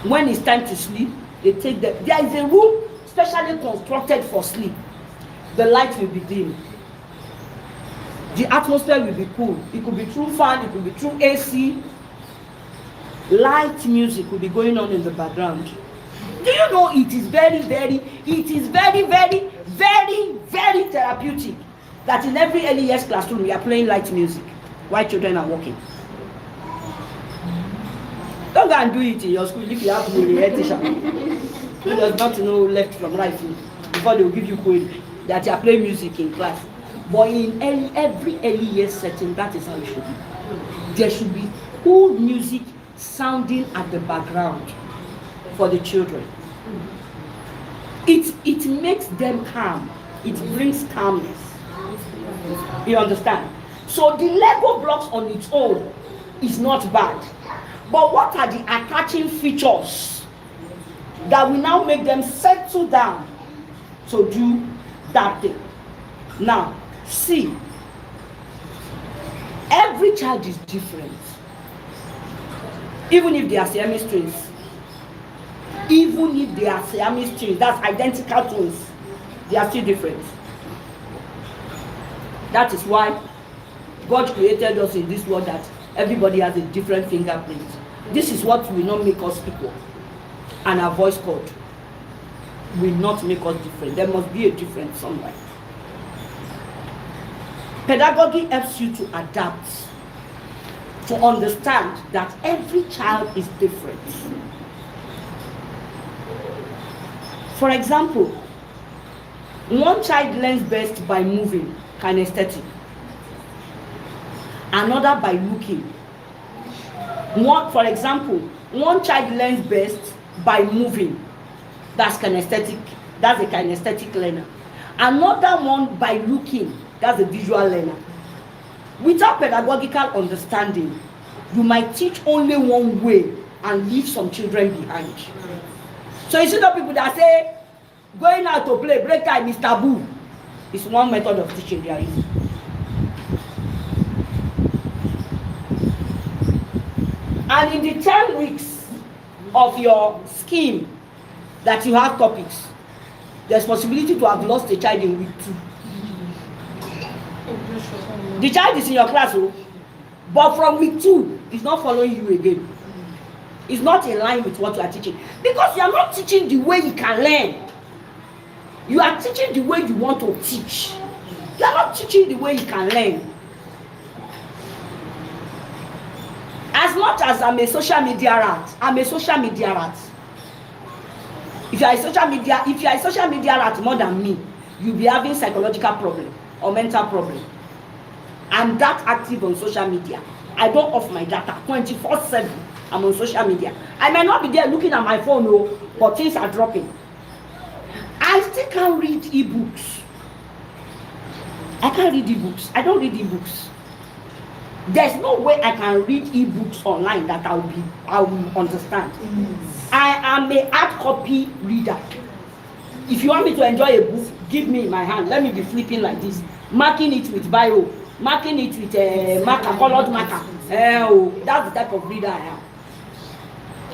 When it's time to sleep, they take them. There is a room specially constructed for sleep. The light will be dim. The atmosphere will be cool. It could be through fan, it could be through AC. Light music will be going on in the background. Do you know it is very therapeutic that in every early years classroom we are playing light music while children are walking. Don't go and do it in your school if you have to be a teacher who does not know left from right before they will give you code that you are playing music in class. But in every early years setting, that is how it should be. There should be cool music sounding at the background for the children. It makes them calm. It brings calmness. You understand? So the Lego blocks on its own is not bad. But what are the attaching features that will now make them settle down to do that thing? Now, see, every child is different. Even if they are Siamese twins. Even if they are Siamese twins, that's identical twins, they are still different. That is why God created us in this world, that everybody has a different fingerprint. This is what will not make us equal. And our voice code will not make us different. There must be a difference somewhere. Pedagogy helps you to adapt, to understand that every child is different. For example, one child learns best by moving, kinesthetic. Another by looking. For example, one child learns best by moving. That's kinesthetic. That's a kinesthetic learner. Another one by looking. That's a visual learner. Without pedagogical understanding, you might teach only one way and leave some children behind. So you see the people that say, going out to play, break time is taboo. It's one method of teaching there is. And in the 10 weeks of your scheme that you have topics, there's possibility to have lost a child in week 2. The child is in your class, but from week 2, he's not following you again. It's not in line with what you are teaching. Because you are not teaching the way you can learn. You are teaching the way you want to teach. You are not teaching the way you can learn. As much as I'm a social media rat, I'm a social media rat. If you are a social media rat more than me, you'll be having psychological problem or mental problem. I'm that active on social media. I don't off my data 24/7. I'm on social media. I may not be there looking at my phone, but things are dropping. I still can't read ebooks. I can't read ebooks. I don't read ebooks. There's no way I can read ebooks online that I will understand. I am a hard copy reader. If you want me to enjoy a book, give me my hand. Let me be flipping like this, marking it with biro, marking it with marker, colored marker. That's the type of reader I am.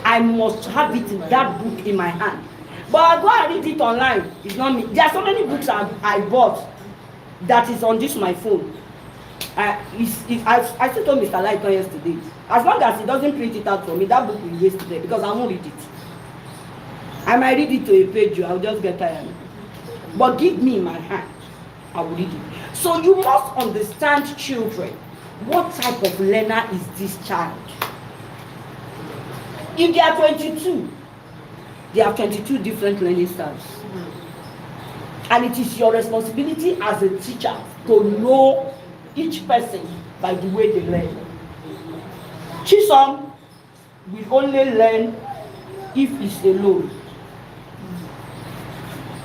I must have it in that book in my hand. But I go and read it online. It's not me. There are so many books I bought that is on this my phone. I still told Mr. Lighton yesterday, as long as he doesn't print it out for me, that book will waste today because I won't read it. I might read it to a page, I'll just get tired. But give me my hand, I will read it. So you must understand children. What type of learner is this child? If they are 22, they have 22 different learning styles. And it is your responsibility as a teacher to know each person by the way they learn. Chisom will only learn if he's alone.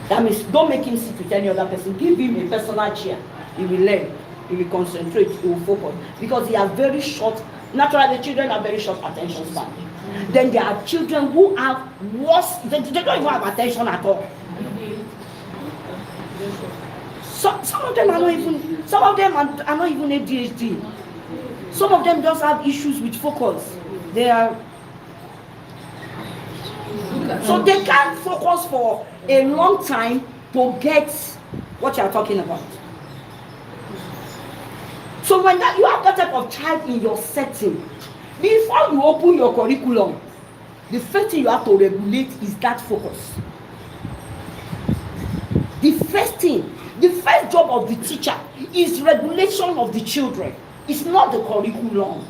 That means don't make him sit with any other person. Give him a personal chair. He will learn. He will concentrate. He will focus. Because he has very short, naturally children have very short attention span. Then there are children who have worse, they don't even have attention at all. Some of them are not even, some of them are not even ADHD. Some of them just have issues with focus. They are, so they can't focus for a long time to get what you are talking about. So when you have that type of child in your setting, before you open your curriculum, the first thing you have to regulate is that focus. The first thing, the first job of the teacher is regulation of the children. It's not the curriculum.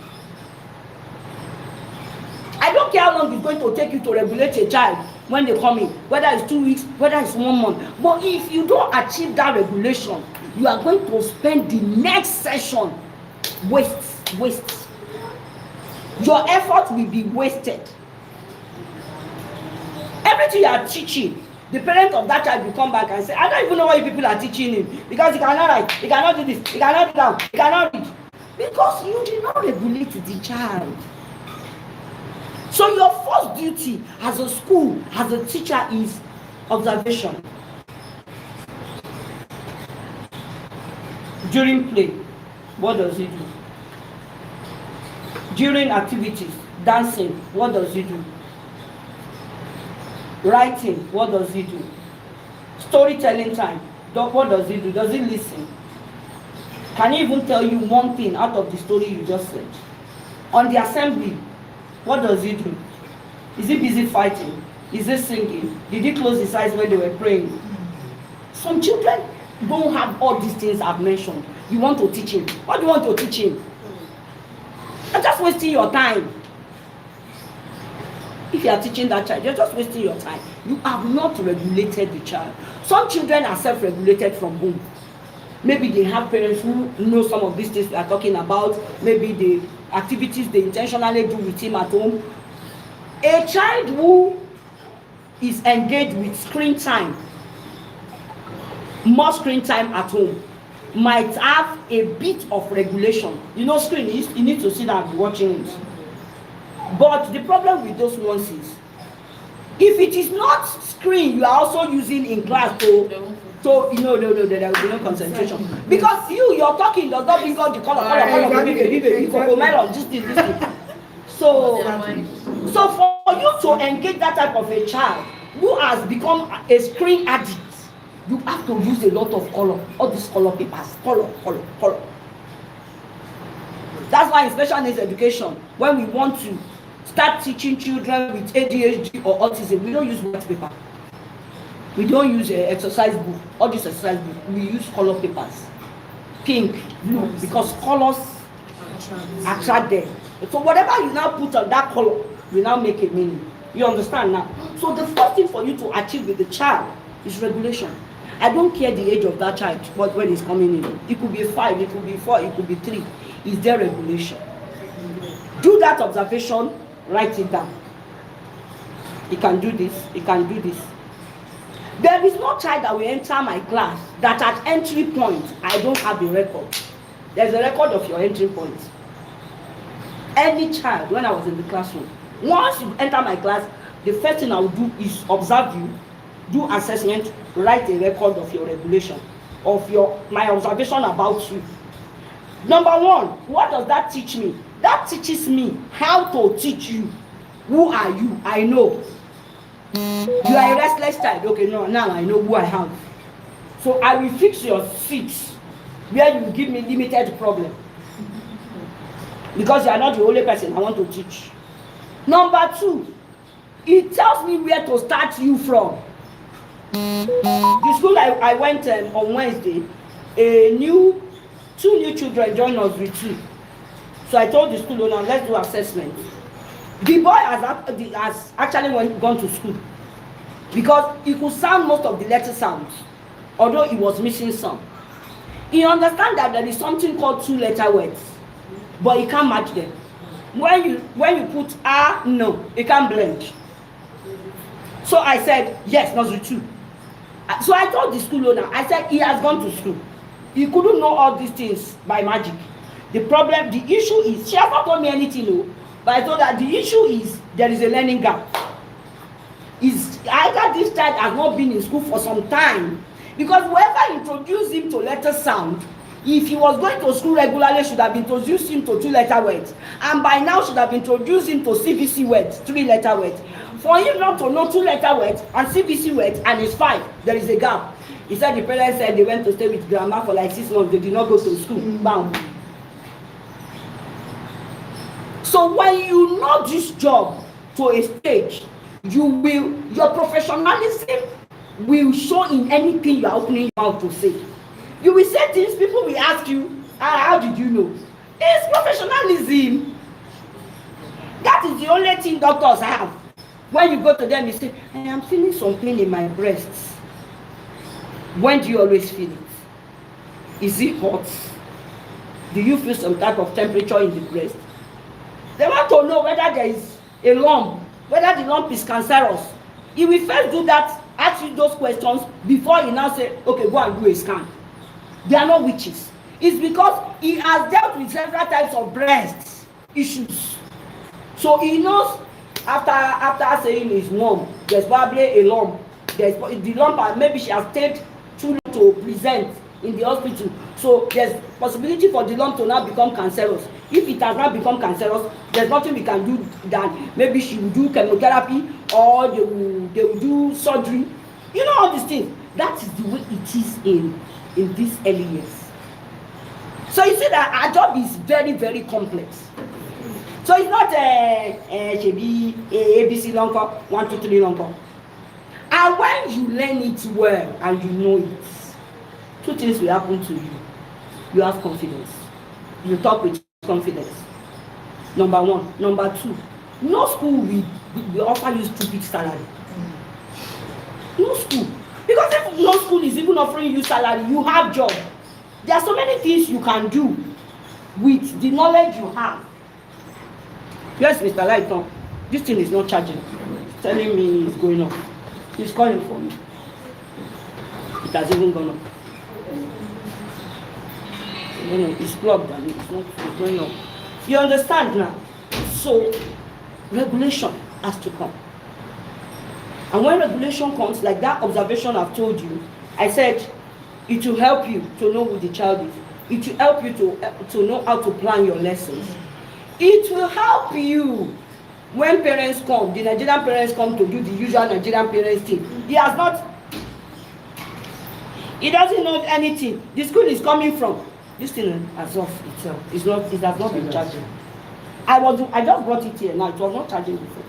I don't care how long it's going to take you to regulate a child when they come in, whether it's 2 weeks, whether it's 1 month. But if you don't achieve that regulation, you are going to spend the next session waste. your effort will be wasted. Everything you are teaching, the parent of that child will come back and say, I don't even know why you people are teaching him, because he cannot write, he cannot do this, he cannot do that, he cannot read. Because you did not regulate the child. So your first duty as a school, as a teacher, is observation. During play, what does he do? During activities, dancing, what does he do? Writing, what does he do? Storytelling time, what does he do? Does he listen? Can he even tell you one thing out of the story you just said? On the assembly, what does he do? Is he busy fighting? Is he singing? Did he close his eyes when they were praying? Some children don't have all these things I've mentioned. You want to teach him. What do you want to teach him? You're just wasting your time. If you are teaching that child, you're just wasting your time. You have not regulated the child. Some children are self-regulated from home. Maybe they have parents who know some of these things we are talking about. Maybe the activities they intentionally do with him at home. A child who is engaged with screen time, more screen time at home, might have a bit of regulation. You know, screen, you need to sit down and be watching it. But the problem with those ones is, if it is not screen you are also using in class to there will be no concentration. Because your talking does not bring out the color, this thing. So for you to engage that type of a child who has become a screen addict, you have to use a lot of color, all these color papers, color. That's why in special needs education, when we want to start teaching children with ADHD or autism, we don't use white paper. We don't use exercise book, all these exercise book. We use color papers, pink, blue, because colors attract them. So whatever you now put on that color will now make a meaning. You understand now? So the first thing for you to achieve with the child is regulation. I don't care the age of that child, but when it's coming in, it could be 5, it could be 4, it could be 3. Is there regulation? Do that observation, write it down. He can do this, he can do this. There is no child that will enter my class that at entry point, I don't have a record. There's a record of your entry point. Any child, when I was in the classroom, once you enter my class, the first thing I will do is observe you, do assessment, write a record of your regulation, of my observation about you. Number 1, what does that teach me? That teaches me how to teach you. Who are you? I know. You are a restless child. Okay, no, now I know who I have. So I will fix your seats where you give me limited problem. Because you are not the only person I want to teach. Number 2, it tells me where to start you from. The school I went on Wednesday, 2 new children joined us with 2. So I told the school owner, let's do assessment. The boy has actually gone to school because he could sound most of the letter sounds, although he was missing some. He understands that there is something called 2-letter words, but he can't match them. When you put no, he can't blend. So I said, yes, nursery 2. So I told the school owner, I said, he has gone to school. He couldn't know all these things by magic. The issue is, she has not told me anything, no, but I told her the issue is there is a learning gap. Is either this child has not been in school for some time, because whoever introduced him to letter sound, if he was going to school regularly, should have introduced him to 2-letter words, and by now should have introduced him to CBC words, 3-letter words. For him not to know 2-letter words and CBC words and it's 5, there is a gap. He said the parents said they went to stay with grandma for like 6 months, they did not go to school. Bam. So when you know this job to a stage, your professionalism will show in anything you are opening your mouth to say. You will say things, people will ask you, how did you know? It's professionalism. That is the only thing doctors have. When you go to them, you say, I am feeling some pain in my breasts. When do you always feel it? Is it hot? Do you feel some type of temperature in the breast? They want want to know whether there is a lump, whether the lump is cancerous, he will first do that, ask you those questions before he now say, okay, go and do a scan. They are not witches. It's because he has dealt with several types of breast issues. So he knows after saying it's warm, there's probably a lump. There's the lump, and maybe she has stayed too long to present in the hospital. So there's possibility for the lump to now become cancerous. If it has not become cancerous, there's nothing we can do than maybe she will do chemotherapy or they will do surgery. You know all these things. That is the way it is in these early years. So you see that our job is very, very complex. So it's not ABC long 1, 2, 3 long. And when you learn it well and you know it, 2 things will happen to you. You have confidence. You talk with confidence. Number 1. Number 2, no school will offer you stupid salary. No school. Because if no school is even offering you salary, you have job. There are so many things you can do with the knowledge you have. Yes, Mr. Lighton, this thing is not charging. It's telling me it's going up. He's calling for me. It has even gone up. It's plugged and it's going up. You understand now? So, regulation has to come. And when regulation comes, like that observation I've told you, I said it will help you to know who the child is. It will help you to know how to plan your lessons. It will help you when parents come, the Nigerian parents come to do the usual Nigerian parents thing. He doesn't know anything. The school is coming from. This thing has off itself. It has not been charging. I just brought it here now. It was not charging before.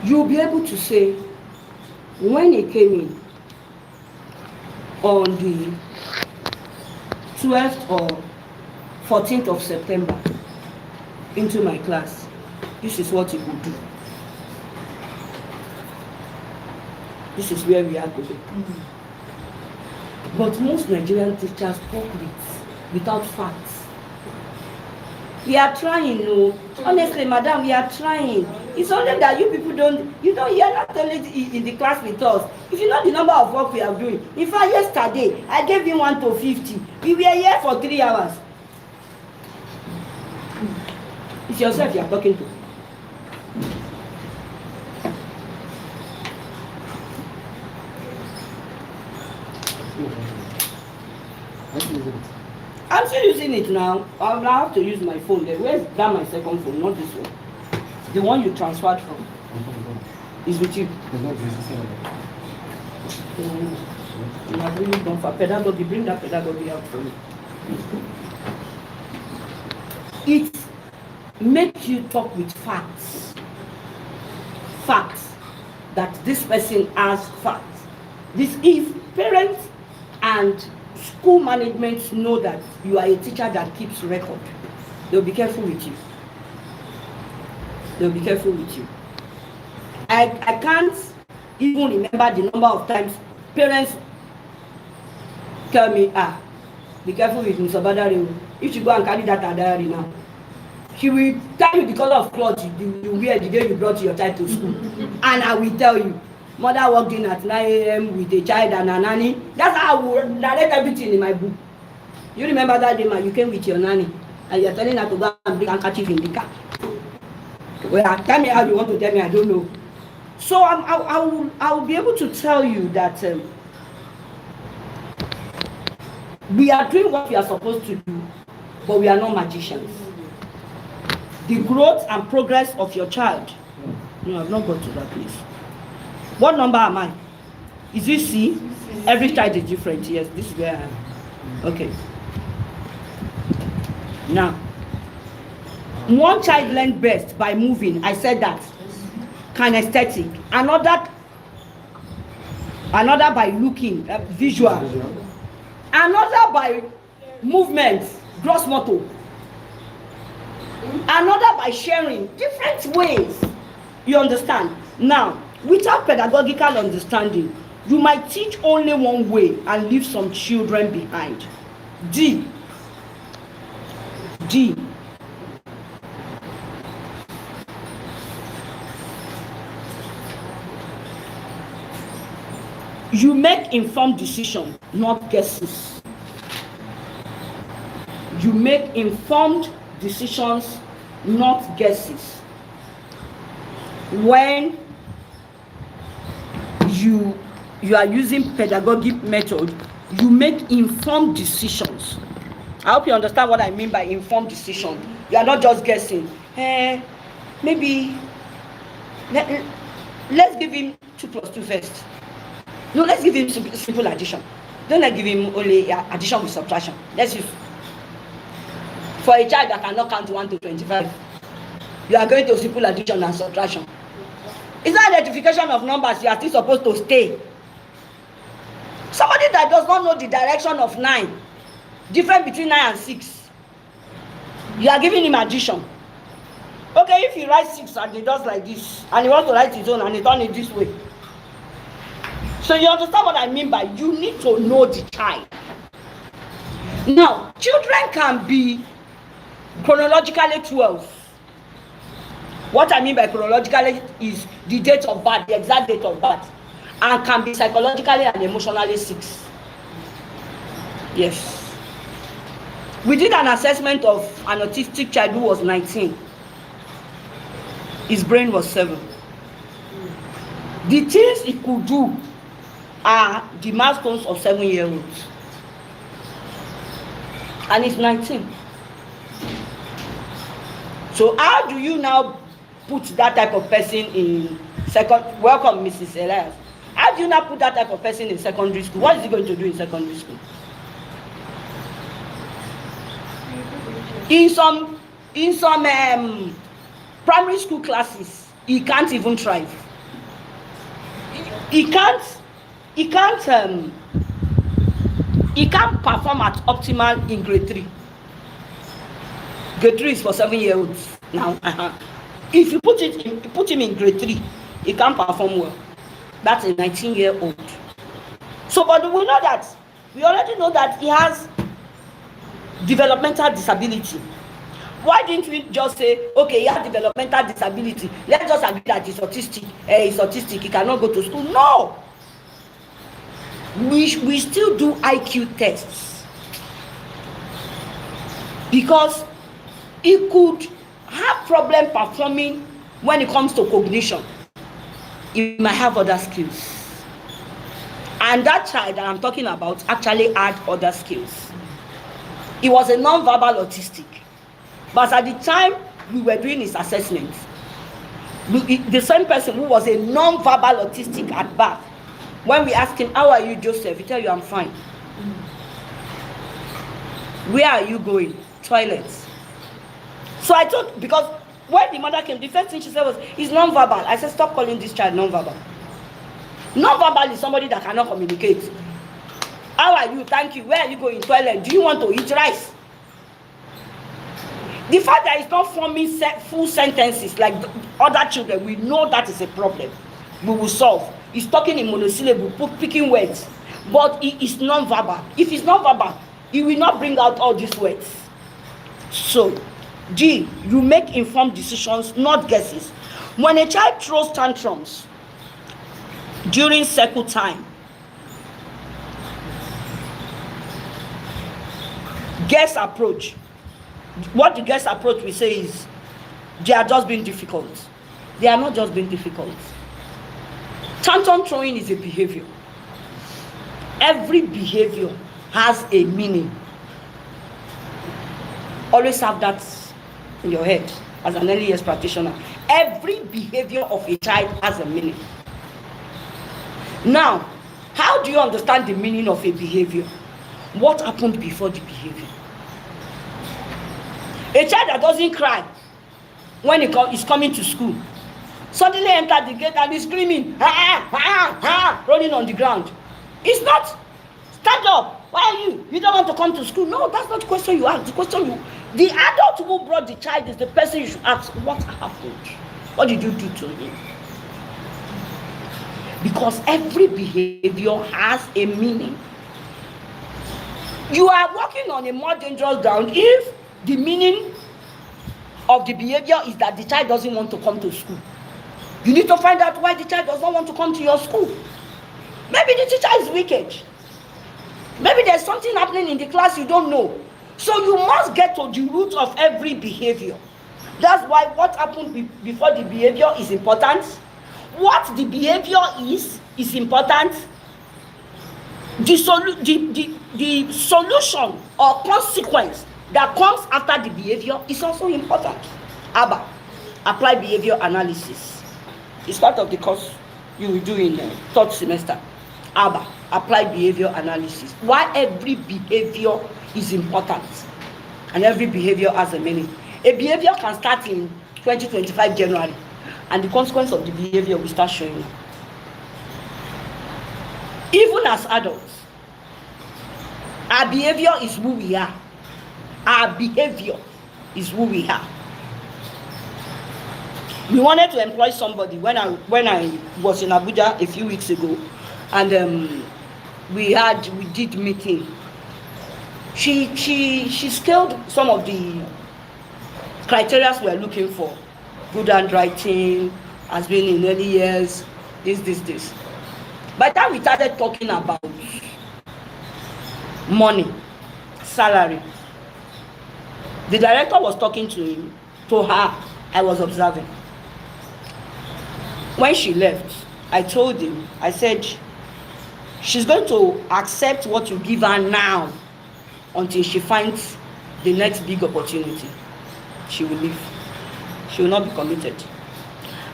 You'll be able to say, when he came in on the 12th or 14th of September into my class, this is what he would do. This is where we are going. But most Nigerian teachers talk without facts. We are trying, no. Honestly, madam, we are trying. It's only that you people you are not only in the class with us. If you know the number of work we are doing. In fact, yesterday, I gave him 1 to 50. We were here for 3 hours. It's yourself you are talking to. I'm still using it now. I will have to use my phone. Where's that my second phone? Not this one. The one you transferred from is with you. You have really done for pedagogy. Bring that pedagogy out for me. It makes you talk with facts. Facts. That this person has facts. This if parents and school management know that you are a teacher that keeps record, they'll be careful with you. They'll be careful with you. I can't even remember the number of times parents tell me, be careful with Mr. Badari. If you go and carry that diary now, he will tell you the color of cloth you wear the day you brought your child to school. And I will tell you, mother walked in at 9 a.m. with a child and a nanny. That's how I will narrate everything in my book. You remember that day, man, you came with your nanny and you're telling her to go and bring a handkerchief in the car. Well, tell me how you want to tell me, I don't know. So I will be able to tell you that we are doing what we are supposed to do, but we are not magicians. The growth and progress of your child. No, I've not got to that place. What number am I? Is this C? Every child is different. Yes, this is where I am. Okay. Now, one child learns best by moving. I said that. Kinesthetic. Another by looking, visual. Another by movement, gross motor. Another by sharing. Different ways. You understand? Now, Without pedagogical understanding, you might teach only one way and leave some children behind. D. You make informed decisions, not guesses. You make informed decisions, not guesses. When you are using pedagogic method, you make informed decisions. I hope you understand what I mean by informed decision. You are not just guessing. Maybe let's give him 2 plus 2 first. No, let's give him simple addition. Don't give him only addition with subtraction. Let's use for a child that cannot count 1 to 25. You are going to simple addition and subtraction. It's not identification of numbers. You are still supposed to stay. Somebody that does not know the direction of 9, difference between 9 and 6, you are giving him addition. Okay, if he writes 6 and he does like this, and he wants to write his own and he turns it this way. So you understand what I mean by you need to know the child. Now, children can be chronologically 12. What I mean by chronologically is the date of birth, the exact date of birth, and can be psychologically and emotionally 6. Yes. We did an assessment of an autistic child who was 19. His brain was 7. The things he could do are the milestones of 7-year-olds. And he's 19. So how do you now put that type of person in welcome Mrs. Elias. How do you now put that type of person in secondary school? What is he going to do in secondary school? In some primary school classes, he can't even thrive. He can't perform at optimal in grade 3. Grade 3 is for 7-year-olds now. If you put him in grade 3, he can't perform well. That's a 19-year-old. So, but we already know that he has developmental disability. Why didn't we just say, okay, he has developmental disability, let's just agree that he's autistic, he cannot go to school? No! We still do IQ tests. Because he could have problem performing when it comes to cognition. He might have other skills. And that child that I'm talking about actually had other skills. He was a non-verbal autistic. But at the time we were doing his assessment, the same person who was a non-verbal autistic at birth, when we asked him, how are you, Joseph? He tell you, I'm fine. Where are you going? Toilet. So I thought, because when the mother came, the first thing she said was, he's non-verbal. I said, stop calling this child non-verbal. Non-verbal is somebody that cannot communicate. How are you? Thank you. Where are you going? Toilet. Do you want to eat rice? The fact that he's not forming full sentences like other children, we know that is a problem. We will solve. He's talking in monosyllable, picking words, but he is non-verbal. If he's non-verbal, he will not bring out all these words. So, G, you make informed decisions, not guesses. When a child throws tantrums during circle time, guess approach. What the guest approach we say is, they are just being difficult. They are not just being difficult. Tantrum throwing is a behavior. Every behavior has a meaning. Always have that in your head as an early years practitioner. Every behavior of a child has a meaning. Now, how do you understand the meaning of a behavior? What happened before the behavior? A child that doesn't cry when he is coming to school suddenly enters the gate and is screaming, rolling on the ground. It's not, stand up, why are you? You don't want to come to school? No, that's not the question you ask. The adult who brought the child is the person you should ask, what happened? What did you do to him? because every behavior has a meaning. You are working on a more dangerous ground if the meaning of the behavior is that the child doesn't want to come to school. You need to find out why the child does not want to come to your school. Maybe the teacher is wicked. Maybe there's something happening in the class you don't know. So you must get to the root of every behavior. That's why what happened before the behavior is important. What the behavior is important. The solution or consequence that comes after the behavior is also important. ABA, Applied Behavior Analysis. It's part of the course you will do in the third semester. ABA, Applied Behavior Analysis. Why every behavior is important and every behavior has a meaning. A behavior can start in 2025 January and the consequence of the behavior will start showing. Even as adults, our behavior is who we are. Our behavior is who we are. We wanted to employ somebody when I was in Abuja a few weeks ago, and we did meeting. She scaled some of the criteria we are looking for. Good handwriting, has been in early years, this. By the time we started talking about money, salary, the director was talking to her. I was observing. When she left, I told him, I said, she's going to accept what you give her now until she finds the next big opportunity. She will leave. She will not be committed.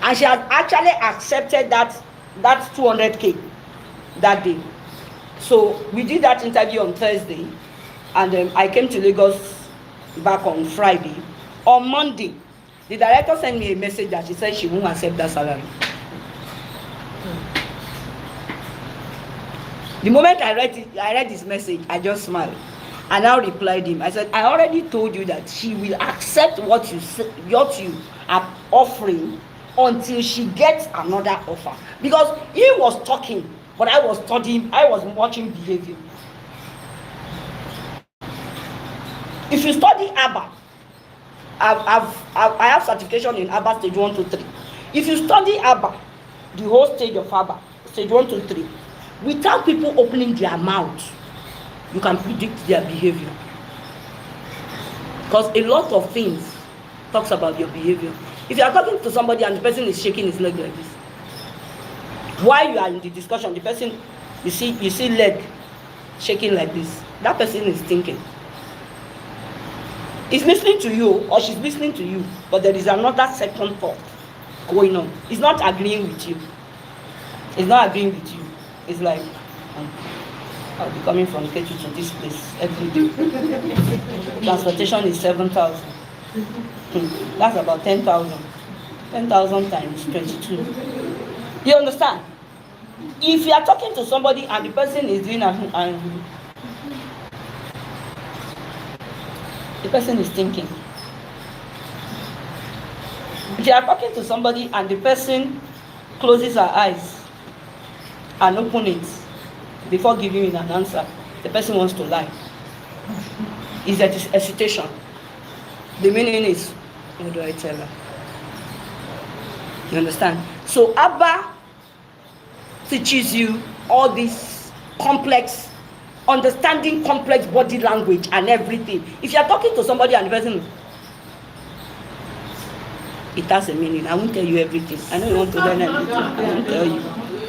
And she has actually accepted that 200K that day. So we did that interview on Thursday, and I came to Lagos back on Friday. On Monday, the director sent me a message that she said she won't accept that salary. The moment I read this message, I just smiled. I now replied him. I said, I already told you that she will accept what you are offering until she gets another offer. Because he was talking, but I was studying, I was watching behavior. If you study ABA, I have certification in ABA stage 1 to 3. If you study ABA, the whole stage of ABA, stage 1 to 3, without people opening their mouth, you can predict their behavior. Because a lot of things talks about your behavior. If you are talking to somebody and the person is shaking his leg like this, while you are in the discussion, the person, you see leg shaking like this, that person is thinking. He's listening to you or she's listening to you, but there is another second thought going on. He's not agreeing with you. He's not agreeing with you. It's like, I'll be coming from Ketu to this place every day. Transportation is 7,000. That's about 10,000. 10,000 times 22. You understand? If you are talking to somebody and the person is doing the person is thinking. If you are talking to somebody and the person closes her eyes and opens it before giving you an answer, the person wants to lie. Is that hesitation? The meaning is, what do I tell her? You understand? So ABBA teaches you all this complex, understanding complex body language and everything. If you are talking to somebody and the person, it has a meaning. I won't tell you everything. I know you want to learn everything. I won't tell you.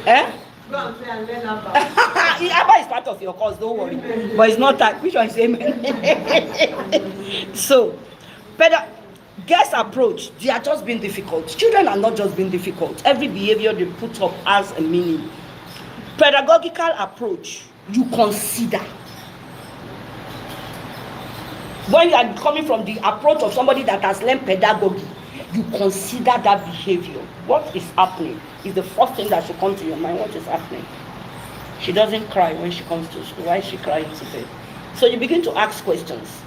Eh? ABBA is part of your course, don't worry. But it's not that. Which one is amen? So, guest approach, they are just being difficult. Children are not just being difficult. Every behavior they put up has a meaning. Pedagogical approach, you consider. When you are coming from the approach of somebody that has learned pedagogy, you consider that behavior. What is happening is the first thing that should come to your mind. What is happening? She doesn't cry when she comes to school. Why is she crying today? So you begin to ask questions.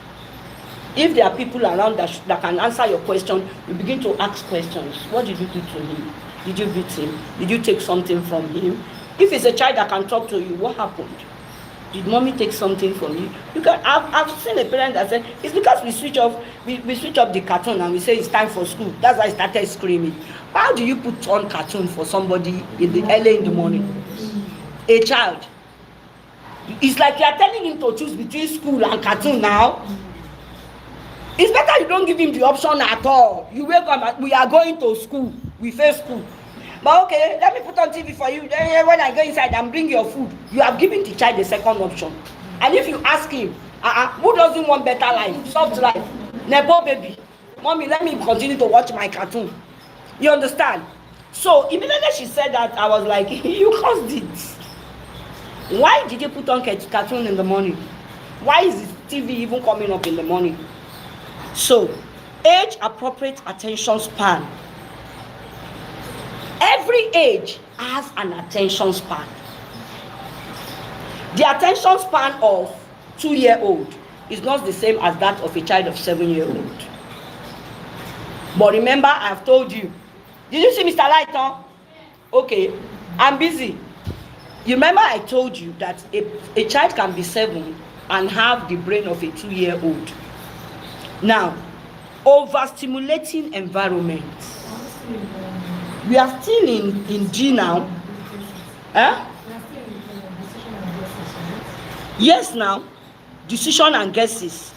If there are people around that can answer your question, you begin to ask questions. What did you do to him? Did you beat him? Did you take something from him? If it's a child that can talk to you, what happened? Did mommy take something from you? I've seen a parent that said, it's because we switch off the cartoon and we say it's time for school. That's why I started screaming. How do you put on cartoon for somebody early in the morning? A child. It's like you are telling him to choose between school and cartoon now. It's better you don't give him the option at all. You wake up, we are going to school. We face school. But okay, let me put on TV for you. Then when I go inside and bring your food, you have given the child the second option. And if you ask him, who doesn't want better life, soft life? Nepo baby. Mommy, let me continue to watch my cartoon. You understand? So immediately she said that, I was like, you caused it. Why did you put on cartoon in the morning? Why is this TV even coming up in the morning? So, age-appropriate attention span. Every age has an attention span. The attention span of 2-year-old is not the same as that of a child of 7-year-old. But remember, I've told you. Did you see Mr. Lighton? Okay, I'm busy. You remember I told you that a child can be 7 and have the brain of a 2-year-old. Now, overstimulating environment. We are still in G now. Eh? Yes, now. Decision and guesses.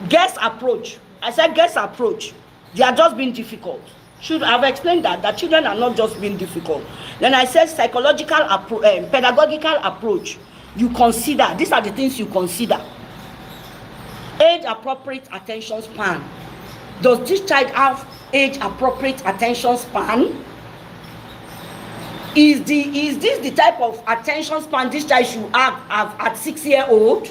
Guess approach. I said guess approach. They are just being difficult. Should I have explained that children are not just being difficult. Then I said psychological pedagogical approach. You consider. These are the things you consider. Age-appropriate attention span. Does this child have age-appropriate attention span? Is this the type of attention span this child should have at 6-year-old?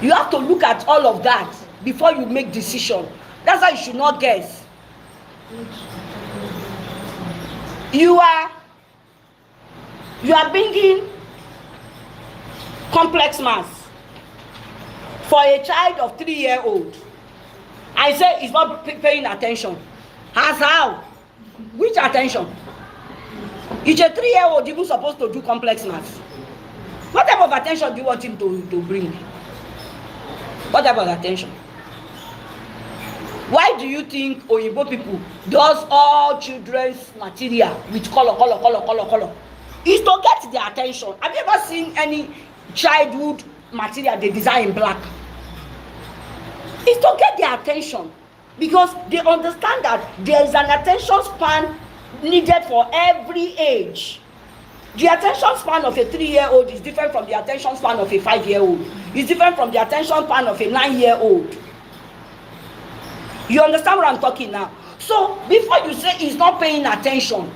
You have to look at all of that before you make decision. That's why you should not guess. You are bringing complex math for a child of 3-year-old. I say he's not paying attention. As how? Which attention? Is a 3-year-old even supposed to do complex math? What type of attention do you want him to bring? What type of attention? Why do you think Oyibo people does all children's material with color? It's to get their attention. Have you ever seen any childhood material they design in black? It's to get their attention, because they understand that there is an attention span needed for every age. The attention span of a 3-year-old is different from the attention span of a 5-year-old. It's different from the attention span of a 9-year-old. You understand what I'm talking now? So before you say he's not paying attention,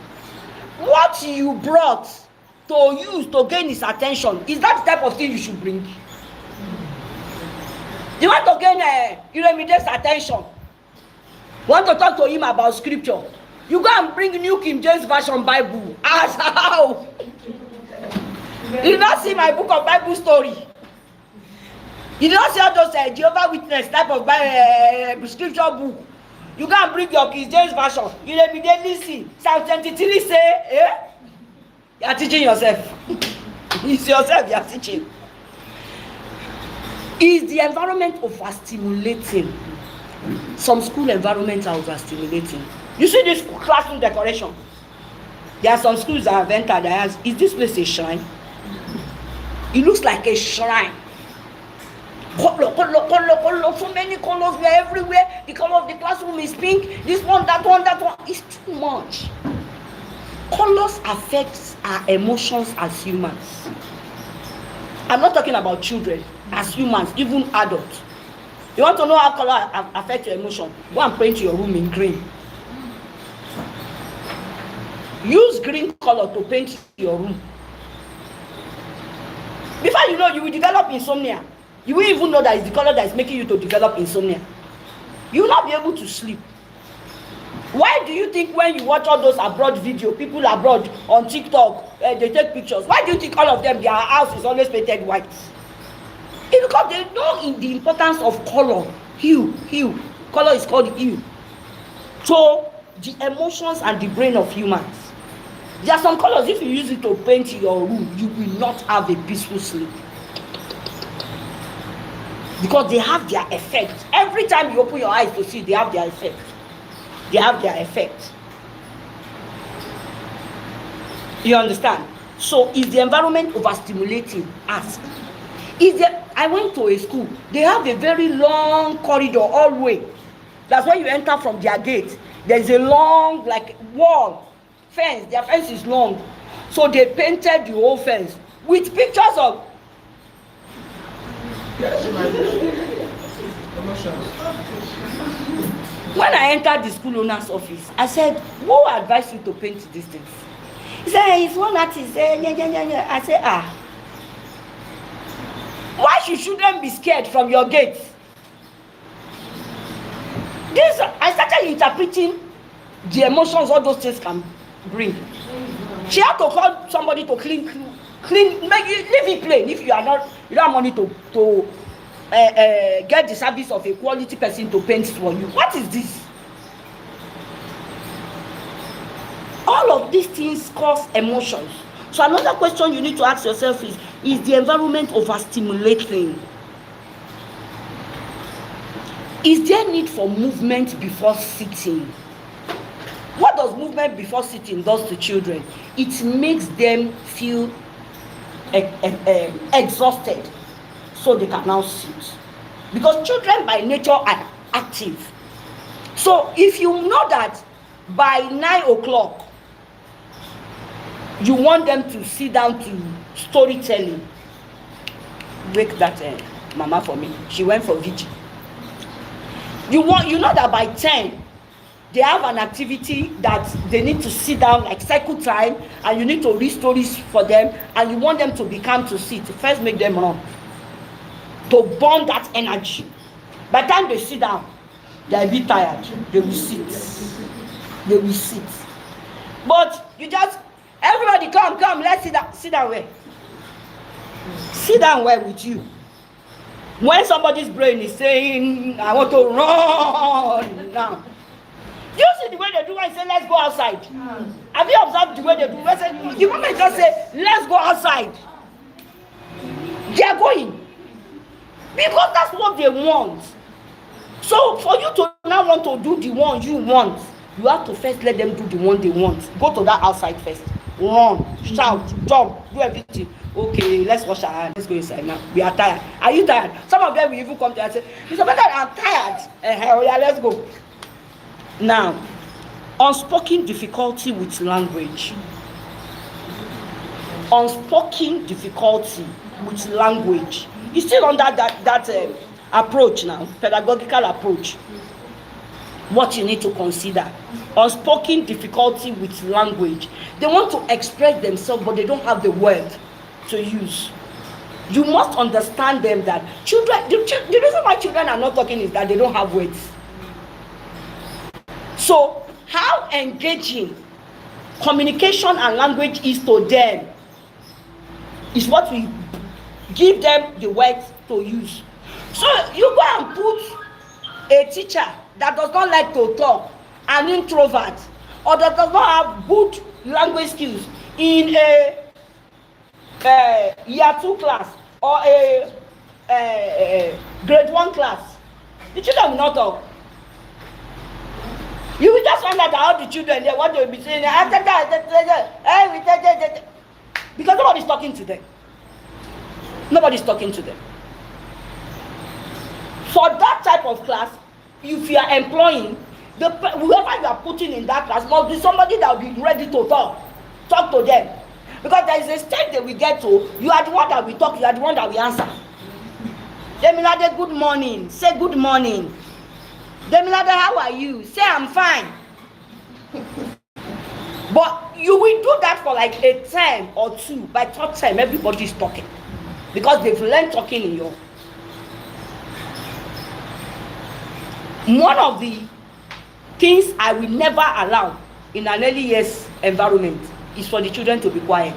what you brought to use to gain his attention, is that the type of thing you should bring? You want to gain Iremide's attention? Want to talk to him about scripture? You go and bring New King James Version Bible. As how? You did not see my book of Bible story. You did not see all those Jehovah Witness type of scripture book. You go and bring your King James Version. You Iremide listen. Psalm 23 say, you are teaching yourself. It's yourself you are teaching. Is the environment overstimulating? Some school environments are overstimulating. You see this classroom decoration? There are some schools that have entered that has, is this place a shrine? It looks like a shrine. Color, so many colors were everywhere. The color of the classroom is pink. This one, that one. It's too much. Colors affect our emotions as humans. I'm not talking about children. As humans, even adults. You want to know how color affects your emotion? Go and paint your room in green. Use green color to paint your room. Before you know, you will develop insomnia. You will even know that it's the color that is making you to develop insomnia. You will not be able to sleep. Why do you think when you watch all those abroad videos, people abroad on TikTok, they take pictures? Why do you think all of them, their house is always painted white? It's It's because they know in the importance of color. Hue. Color is called hue. So the emotions and the brain of humans. There are some colors, if you use it to paint your room, you will not have a peaceful sleep. Because they have their effect. Every time you open your eyes to see, they have their effect. They have their effect. You understand? So is the environment overstimulating? Ask. I went to a school. They have a very long corridor all the way. That's when you enter from their gate. There's a long, like, wall, fence. Their fence is long. So they painted the whole fence with pictures of When I entered the school owner's office, I said, who advised you to paint these things? He said, it's one artist. I said, why should children be scared from your gate? I started interpreting the emotions all those things can bring. She had to call somebody to clean, leave it plain. If you don't have money to get the service of a quality person to paint for you. What is this? All of these things cause emotions. So another question you need to ask yourself is the environment overstimulating? Is there need for movement before sitting? What does movement before sitting does to children? It makes them feel exhausted, so they can now sit. Because children by nature are active. So if you know that by 9 o'clock, you want them to sit down to storytelling, wake that mama for me. She went for vigil. You know that by 10, they have an activity that they need to sit down, like cycle time, and you need to read stories for them, and you want them to be calm to sit. First, make them run to burn that energy. By the time they sit down, they will be tired. They will sit. They will sit. But you just, everybody come, let's sit down. Sit down where? Sit down where with you? When somebody's brain is saying, I want to run now. You see the way they do when they say, let's go outside. Have you observed the way they do? You want me to just say, let's go outside. They are going. Because that's what they want. So for you to now want to do the one you want, you have to first let them do the one they want. Go to that outside first. Run, shout, jump, do everything. Okay, let's wash our hands. Let's go inside now. We are tired. Are you tired? Some of them will even come to and say, Mr. Better, I'm tired. Yeah, let's go. Now, unspoken difficulty with language. Unspoken difficulty with language. You still under that approach now, pedagogical approach. What you need to consider. Unspoken difficulty with language. They want to express themselves, but they don't have the word to use. You must understand them that children, the reason why children are not talking is that they don't have words. So, how engaging communication and language is to them is what we give them the words to use. So, you go and put a teacher that does not like to talk, an introvert, or that does not have good language skills in a year 2 class or a grade 1 class. The children will not talk. You will just find out how the children, what they will be saying, because nobody's talking to them. Nobody's talking to them. For that type of class, if you are employing, whoever you are putting in that class must be somebody that will be ready to talk to them. Because there is a stage that we get to, you are the one that will talk, you are the one that will answer. Demilade, good morning. Say good morning. Demilade, how are you? Say I'm fine. But you will do that for like a time or two. By third time, everybody is talking. Because they've learned talking in your. One of the things I will never allow in an early years environment is for the children to be quiet.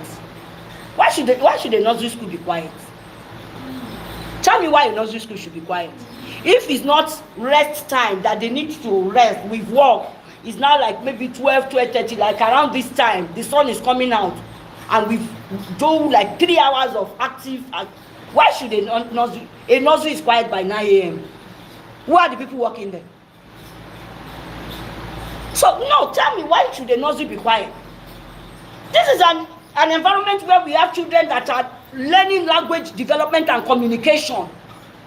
Why should the nursery school be quiet? Tell me why a nursery school should be quiet. If it's not rest time that they need to rest with work, it's now like maybe 12:30, like around this time, the sun is coming out, and we do like 3 hours of active. Why should a nursery? A nursery is quiet by 9 a.m. Who are the people working there? So no, tell me, why should a nursery be quiet? This is an environment where we have children that are learning language development and communication.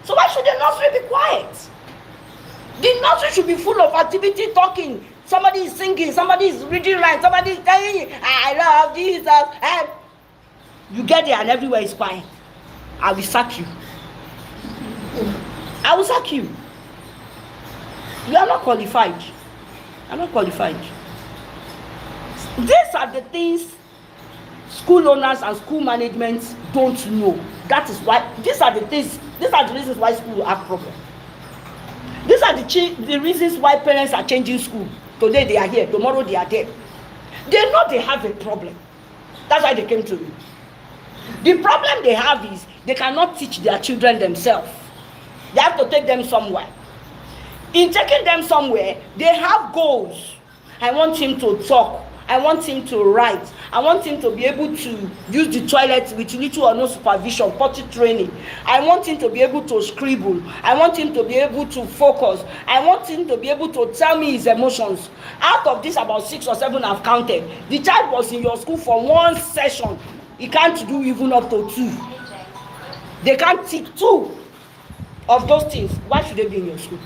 So why should the nursery be quiet? The nursery should be full of activity, talking. Somebody is singing, somebody is reading right, somebody is saying, I love Jesus. And you get there and everywhere is quiet. I will sack you. I will sack you. You are not qualified. I'm not qualified. These are the things school owners and school management don't know. That is why these are the reasons why school have problems. These are the reasons why parents are changing school. Today they are here, tomorrow they are there. They know they have a problem. That's why they came to me. The problem they have is they cannot teach their children themselves. They have to take them somewhere. In taking them somewhere, they have goals. I want him to talk. I want him to write. I want him to be able to use the toilet with little or no supervision, potty training. I want him to be able to scribble. I want him to be able to focus. I want him to be able to tell me his emotions. Out of this, about 6 or 7 I've counted. The child was in your school for 1 session. He can't do even up to 2. They can't teach 2 of those things. Why should they be in your school?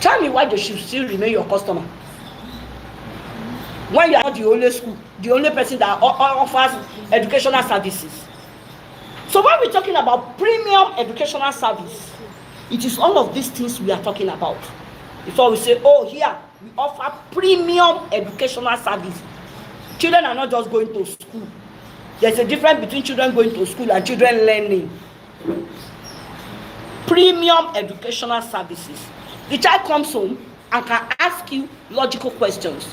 Tell me why they should still remain your customer. When you are not the only school, the only person that offers educational services. So when we're talking about premium educational service, it is all of these things we are talking about. Before we say, oh, here, we offer premium educational service. Children are not just going to school. There's a difference between children going to school and children learning. Premium educational services. The child comes home and can ask you logical questions.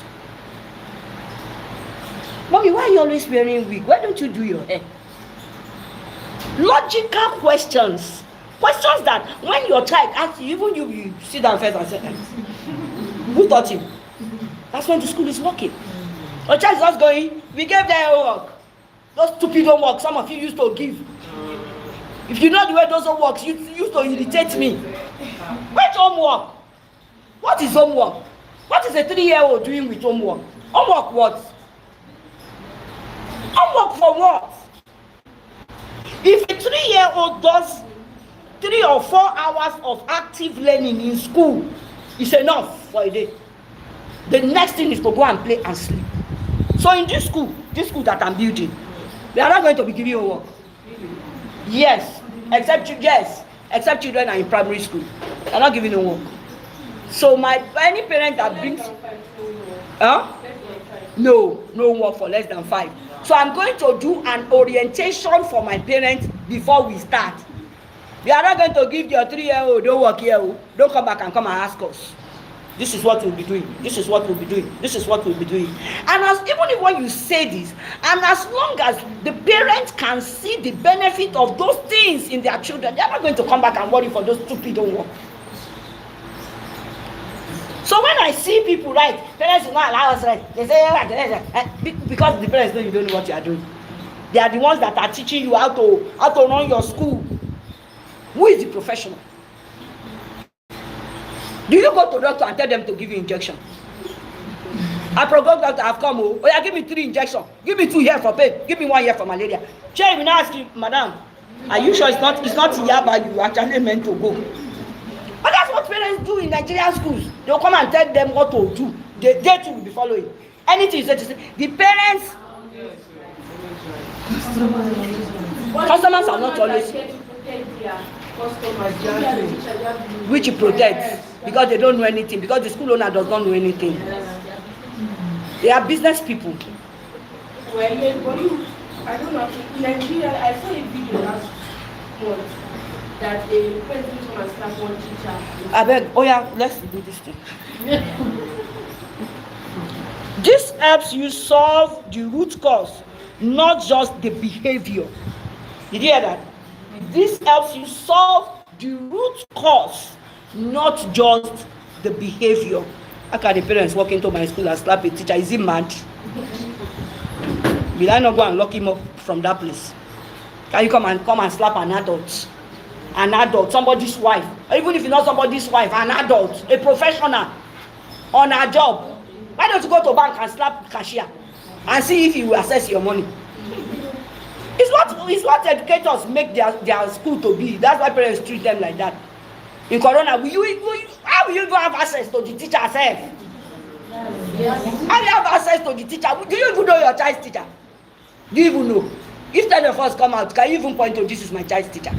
Mommy, why are you always wearing wig? Why don't you do your hair? Logical questions. Questions that when your child asks you, even you sit down first and say, who taught him? That's when the school is working. Your child is just going, we gave them homework. Those stupid homework some of you used to give. If you know the way those homeworks you used to irritate me. Which homework? What is homework? What is a 3-year-old doing with homework? Homework what? Homework for what? If a 3-year-old does 3 or 4 hours of active learning in school, it's enough for a day. The next thing is to go and play and sleep. So in this school that I'm building, they are not going to be giving homework. Yes, except children are in primary school. They are not giving homework. So any parent that brings, no homework for less than 5. So I'm going to do an orientation for my parents before we start. We are not going to give your 3-year-old, don't work here, don't come back and come and ask us. This is what we'll be doing. This is what we'll be doing. This is what we'll be doing. And even when you say this, and as long as the parents can see the benefit of those things in their children, they are not going to come back and worry for those stupid homework. So when I see people parents will not allow us they say because the parents know you don't know what you are doing. They are the ones that are teaching you how to run your school. Who is the professional? Do you go to the doctor and tell them to give you injection? I program doctor, I've come. Oh yeah, give me 3 injections. Give me 2 here for pain. Give me 1 here for malaria. Chair will not ask you, madam, are you sure it's not Yaba you actually meant to go? But that's what parents do in Nigerian schools. They'll come and tell them what to do. They too will be following. Anything you say to say. The parents, customers are not always, which you protect because they don't know anything, because the school owner does not know anything. They are business people. Well, yeah, but I don't know. In Nigeria, I saw a video last month that a president come and slap one teacher. I beg, oh yeah, let's do this thing. This helps you solve the root cause, not just the behavior. Did you hear that? This helps you solve the root cause, not just the behavior. How can the parents walk into my school and slap a teacher? Is he mad? Will I not go and lock him up from that place? Can you come and slap an adult? An adult, somebody's wife, or even if you're not somebody's wife, an adult, a professional on a job. Why don't you go to bank and slap cashier and see if he will access your money? It's what educators make their school to be. That's why parents treat them like that. In Corona, how will you even have access to the teacher self? How do you have access to the teacher? Do you even know your child's teacher? Do you even know? If 10 of us come out, can you even point to this is my child's teacher?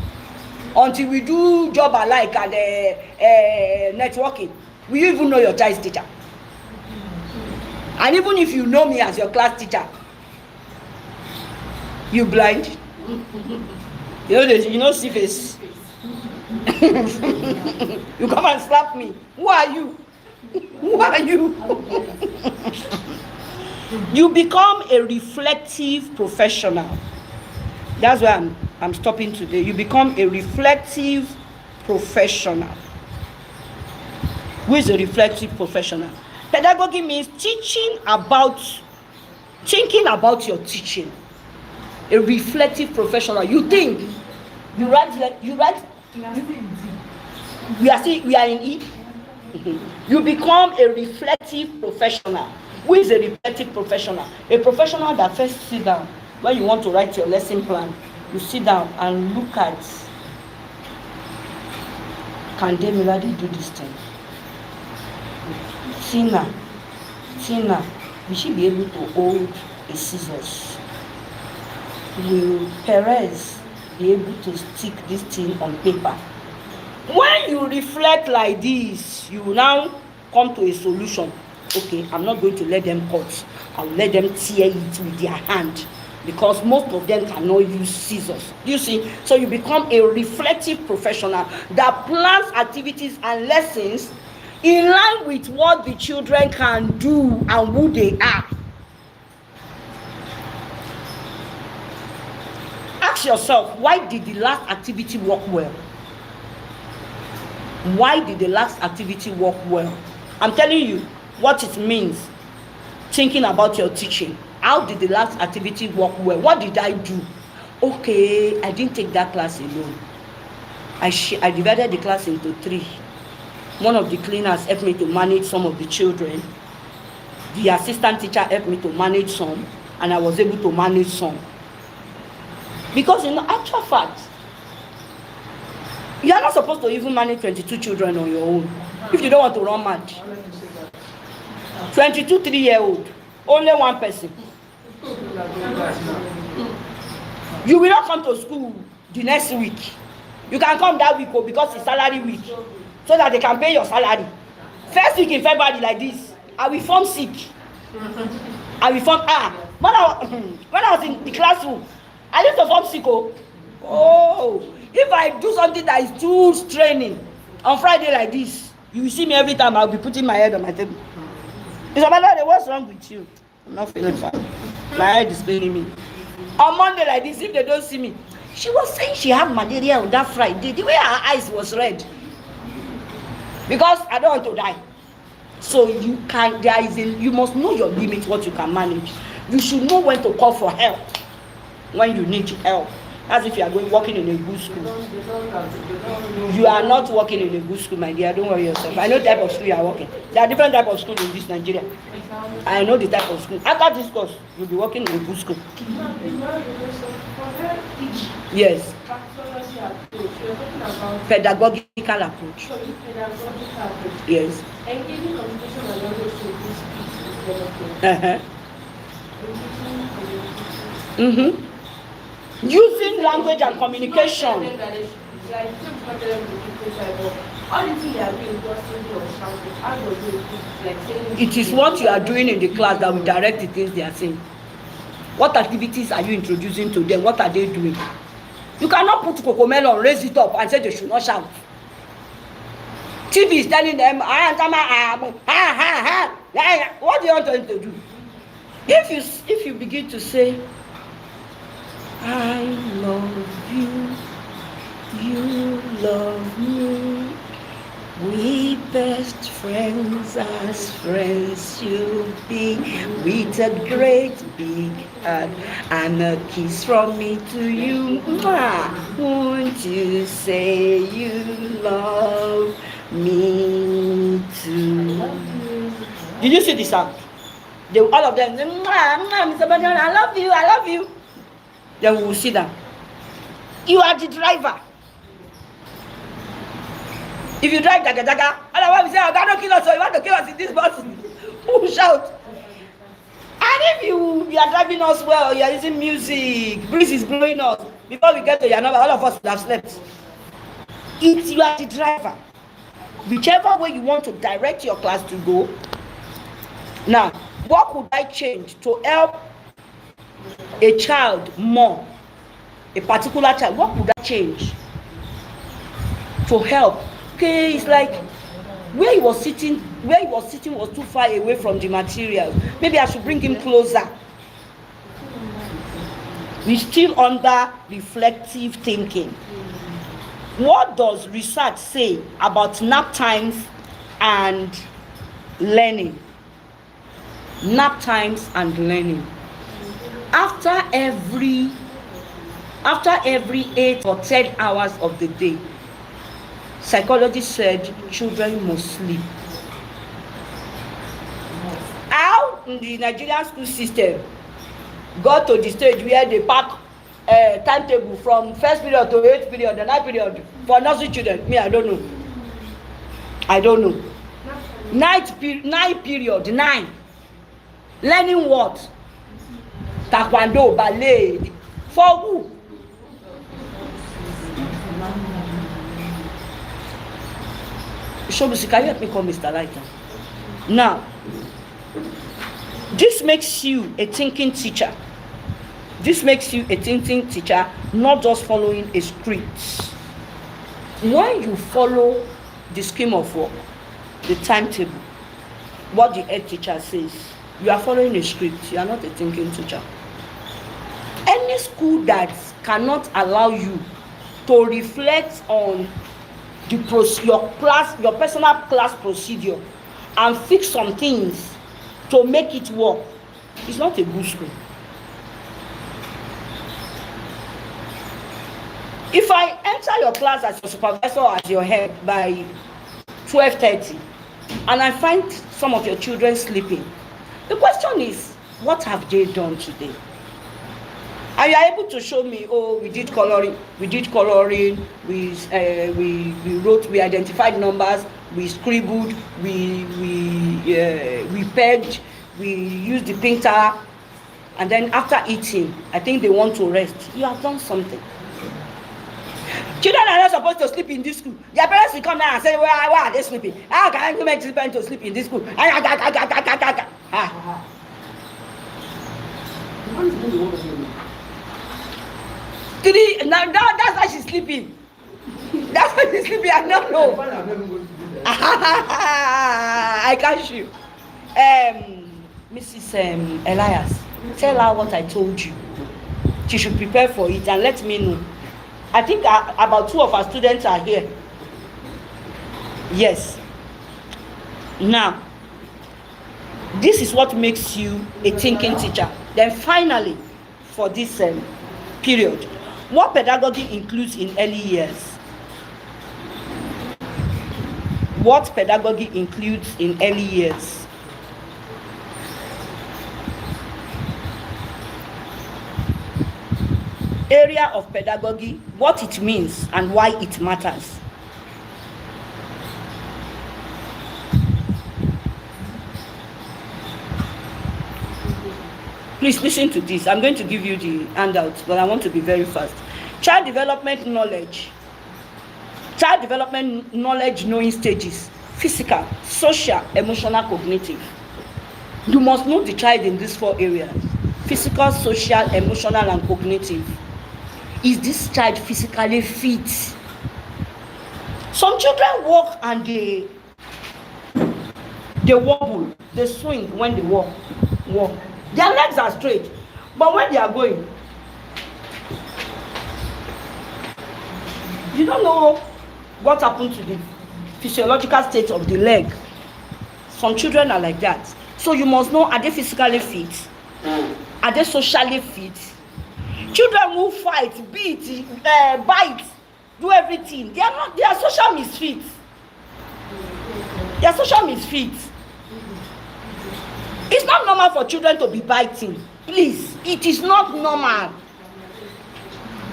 Until we do job alike and networking, will you even know your child's teacher? And even if you know me as your class teacher, you blind? You know see face. You come and slap me. Who are you? Who are you? You become a reflective professional. That's why I'm stopping today. You become a reflective professional. Who is a reflective professional? Pedagogy means thinking about your teaching. A reflective professional. You think. You write. We are in E. You become a reflective professional. Who is a reflective professional? A professional that first sit down. When you want to write your lesson plan, you sit down and look at, can they really do this thing? Tina, will she be able to hold a scissors? Will Perez be able to stick this thing on paper? When you reflect like this, you will now come to a solution. Okay, I'm not going to let them cut. I'll let them tear it with their hand, because most of them cannot use scissors. You see, so you become a reflective professional that plans activities and lessons in line with what the children can do and who they are. Ask yourself, why did the last activity work well? Why did the last activity work well? I'm telling you what it means. Thinking about your teaching. How did the last activity work well? What did I do? Okay, I didn't take that class alone. I divided the class into 3. One of the cleaners helped me to manage some of the children. The assistant teacher helped me to manage some, and I was able to manage some. Because in actual fact, you are not supposed to even manage 22 children on your own if you don't want to run mad. 22 3-year-old, only one person. You will not come to school the next week. You can come that week because it's salary week, so that they can pay your salary. First week in February like this, I will form sick. I will form when I was in the classroom, I used to form sick. If I do something that is too straining on Friday like this, you will see me every time. I'll be putting my head on my table. It's about what's wrong with you? I'm not feeling fine. My head is paining me. On Monday like this, if they don't see me, she was saying she had malaria on that Friday. The way her eyes was red. Because I don't want to die. So you must know your limit, what you can manage. You should know when to call for help when you need help. As if you are working in a good school. You are not working in a good school, my dear. Don't worry yourself. I know the type of school you are working. There are different type of school in this Nigeria. I know the type of school. After this course, you'll be working in a good school. Yes. Pedagogical approach. Yes. Engaging communication and language to increase development. Using language and communication. It is what you are doing in the class that will direct the things they are saying. What activities are you introducing to them? What are they doing? You cannot put Cocomelon, raise it up and say they should not shout. TV is telling them, what do you want them to do? If you begin to say, I love you, you love me? We best friends as friends should be, with a great big hug and a kiss from me to you. Mwah! Won't you say you love me too? Did you see the song? All of them, Mr. Benjamin, I love you, I love you. Then we will sit down. You are the driver. If you drive jaga, otherwise we say, oh, God, don't kill us, so you want to kill us in this bus. Who will shout? And if you are driving us well, you are using music, breeze is blowing us, before we get to Yanaba, all of us would have slept. If you are the driver, whichever way you want to direct your class to go. Now, what could I change to help a child more? A particular child, what could I change to help? Okay, it's like where he was sitting was too far away from the material. Maybe I should bring him closer. We're still under reflective thinking. What does research say about nap times and learning? Nap times and learning. After every 8 or 10 hours of the day, psychologists said children must sleep. How in the Nigerian school system got to the stage where they pack timetable from first period to 8th period, the 9th period for nursery children? Me, I don't know. Ninth period. Learning what? Taekwondo, ballet. For who? Shobusi, can you help me call Mr. Lighter? Now, this makes you a thinking teacher. Not just following a script. When you follow the scheme of work, the timetable, what the head teacher says, you are following a script. You are not a thinking teacher. Any school that cannot allow you to reflect on your personal class procedure and fix some things to make it work, is not a good school. If I enter your class as your supervisor or as your head by 12:30 and I find some of your children sleeping, the question is, what have they done today? And you are able to show me, oh, we did coloring, we wrote, we identified numbers, we scribbled, we pegged, we used the painter, and then after eating, I think they want to rest. You have done something. Children are not supposed to sleep in this school. Their parents will come down and say, why are they sleeping? How can you make children to sleep in this school? Now that's why she's sleeping. That's why she's sleeping. I don't know. I catch you. Mrs. Elias, tell her what I told you. She should prepare for it and let me know. I think about 2 of our students are here. Yes. Now, this is what makes you a thinking teacher. Then finally, for this period, what pedagogy includes in early years? What pedagogy includes in early years? Area of pedagogy, what it means and why it matters. Please listen to this. I'm going to give you the handouts, but I want to be very fast. Child development knowledge. Child development knowledge knowing stages: physical, social, emotional, cognitive. You must know the child in these 4 areas: physical, social, emotional, and cognitive. Is this child physically fit? Some children walk and they wobble, they swing when they walk. Their legs are straight, but when they are going, You don't know what happened to the physiological state of the leg. Some children are like that. So you must know, are they physically fit? Are they socially fit? Children who fight, beat, bite, do everything. They are social misfits. They are social misfits. It's not normal for children to be biting. Please, it is not normal.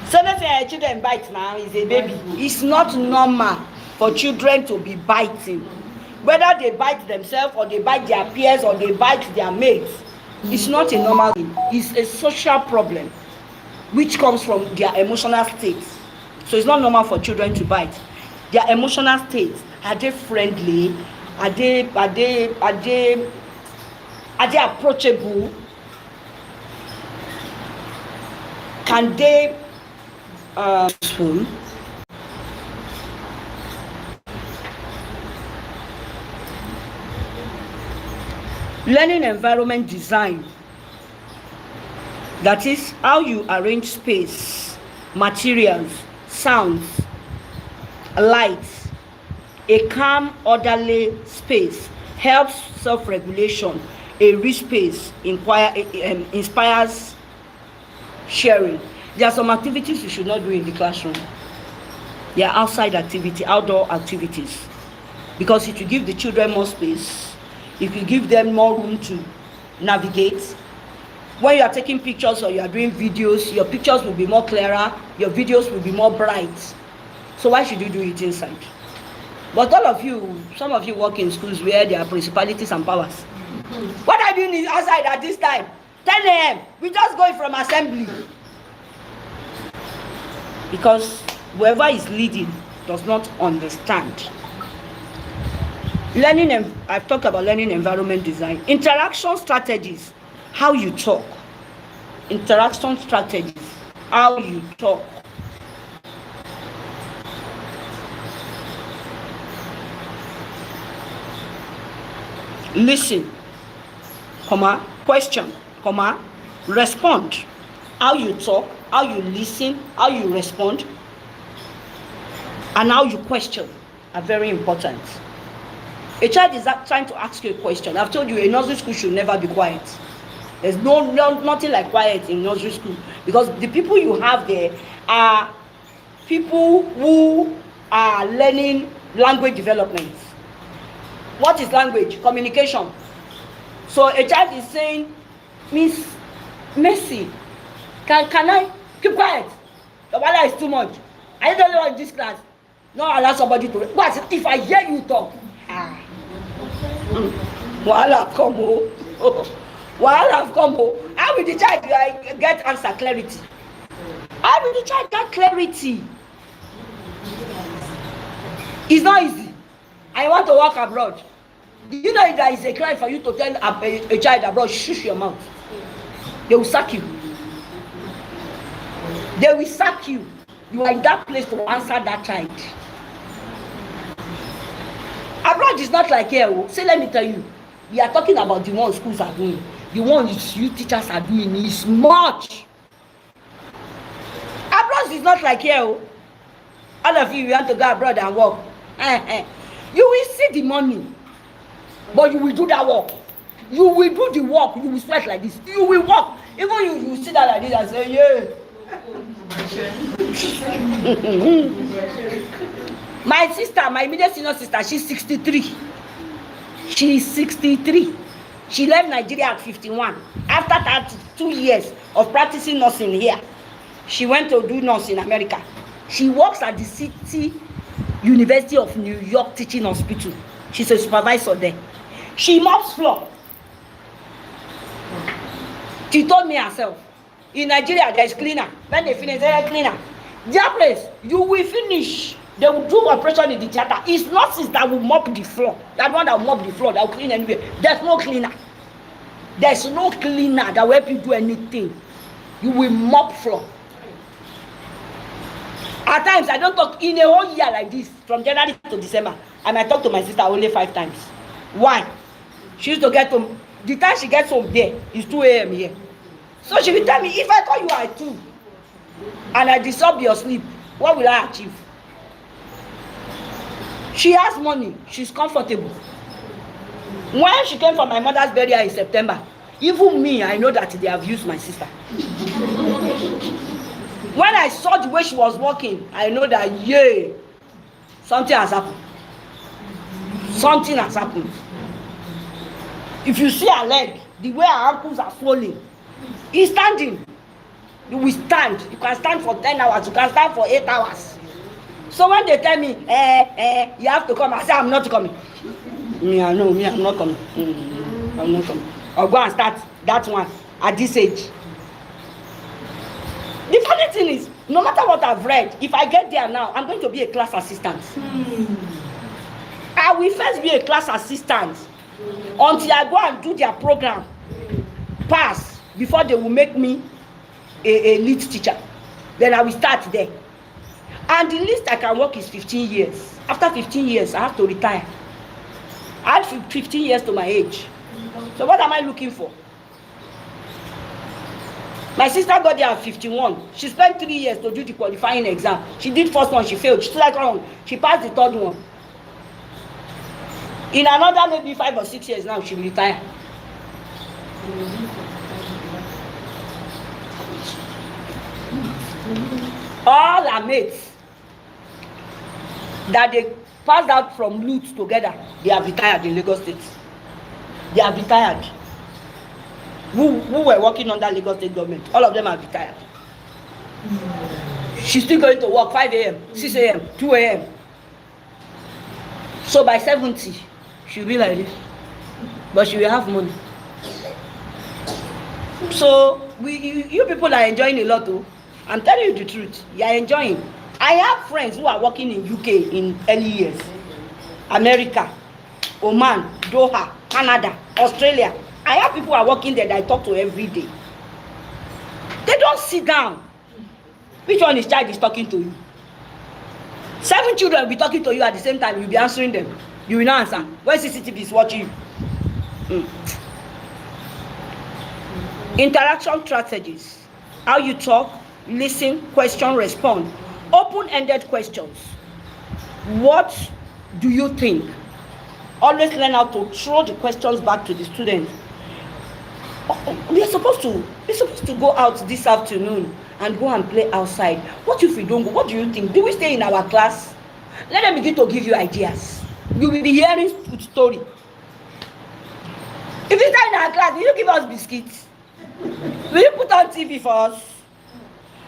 So let's say children bite now, is a baby. It's not normal for children to be biting. Whether they bite themselves or they bite their peers or they bite their mates, it's not a normal thing. It's a social problem which comes from their emotional state. So it's not normal for children to bite. Their emotional state, are they friendly? Are they approachable? Can they swim? Learning environment design, that is how you arrange space, materials, sounds, lights. A calm, orderly space helps self-regulation. A rich space inspires sharing. There are some activities you should not do in the classroom. They are outside activity, outdoor activities. Because if you give the children more space, if you give them more room to navigate, when you are taking pictures or you are doing videos, your pictures will be more clearer, your videos will be more bright. So why should you do it inside? But all of you, some of you work in schools where there are principalities and powers. What are you doing outside at this time? 10 a.m. We just going from assembly. Because whoever is leading does not understand. I've talked about learning environment design. Interaction strategies, how you talk. Interaction strategies, how you talk. Listen, comma, question, comma, respond. How you talk, how you listen, how you respond, and how you question are very important. A child is trying to ask you a question. I've told you a nursery school should never be quiet. There's nothing like quiet in nursery school, because the people you have there are people who are learning language development. What is language? Communication. So a child is saying, Miss Mercy, can I keep quiet? The weather is too much. I don't know in this class. Not allow somebody to. But if I hear you talk, Wahala come oh. Wahala come oh. How will the child get answer clarity? How will the child get clarity? It's not easy. I want to work abroad. Do you know there is a crime for you to tell a child abroad, shush your mouth? They will sack you. They will sack you. You are in that place to answer that child. Abroad is not like here. Say, let me tell you, we are talking about the one schools are doing. The one you teachers are doing is much. Abroad is not like here. All of you want to go abroad and work. You will see the money, but you will do that work. You will do the work. You will sweat like this. You will work. Even you will sit down like this and say, yeah. My sister, my immediate senior sister, she's 63. She's 63. She left Nigeria at 51. After 32 years of practicing nursing here, she went to do nursing in America. She works at the City University of New York Teaching Hospital. She's a supervisor there. She mops floor. She told me herself, in Nigeria, there's cleaner. When they finish, they're cleaner. Their place, you will finish. They will do operation in the theater. It's nurses that will mop the floor. That one that will mop the floor, that will clean anywhere. There's no cleaner. There's no cleaner that will help you do anything. You will mop floor. At times, I don't talk in a whole year like this, from January to December. I might talk to my sister only 5 times. Why? She used to get home. The time she gets home there is 2 a.m. here. So she will tell me, if I call you at 2 and I disturb your sleep, what will I achieve? She has money. She's comfortable. When she came for my mother's burial in September, even me, I know that they have used my sister. When I saw the way she was walking, I know that, yay, something has happened. Something has happened. If you see her leg, the way her ankles are swollen, he's standing. You will stand. You can stand for 10 hours. You can stand for 8 hours. So when they tell me, you have to come, I say, I'm not coming. I'm not coming. I'm not coming. I'll go and start that one at this age. The funny thing is, no matter what I've read, if I get there now, I'm going to be a class assistant. I will first be a class assistant until I go and do their program, pass, before they will make me a lead teacher. Then I will start there. And the least I can work is 15 years. After 15 years, I have to retire. I had 15 years to my age. So what am I looking for? My sister got there at 51. She spent 3 years to do the qualifying exam. She did first one, she failed. She passed the third one. In another maybe 5 or 6 years now, she will retire. All her mates that they passed out from Lutz together, they have retired in Lagos State. They have retired. Who were working under Lagos State government, all of them have retired. She's still going to work 5 a.m., 6 a.m., 2 a.m. So by 70, she'll be like this. But she will have money. So you people are enjoying a lot too. I'm telling you the truth. You are enjoying. I have friends who are working in UK in early years. America, Oman, Doha, Canada, Australia. I have people who are working there that I talk to every day. They don't sit down. Which one is child is talking to you? 7 children will be talking to you at the same time. You'll be answering them. You will not answer. When CCTV is watching you. Interaction strategies. How you talk, listen, question, respond. Open-ended questions. What do you think? Always learn how to throw the questions back to the student. We're supposed to go out this afternoon and go and play outside. What if we don't go? What do you think? Do we stay in our class? Let them begin to give you ideas. You will be hearing story. If you stay in our class, will you give us biscuits? Will you put on TV for us?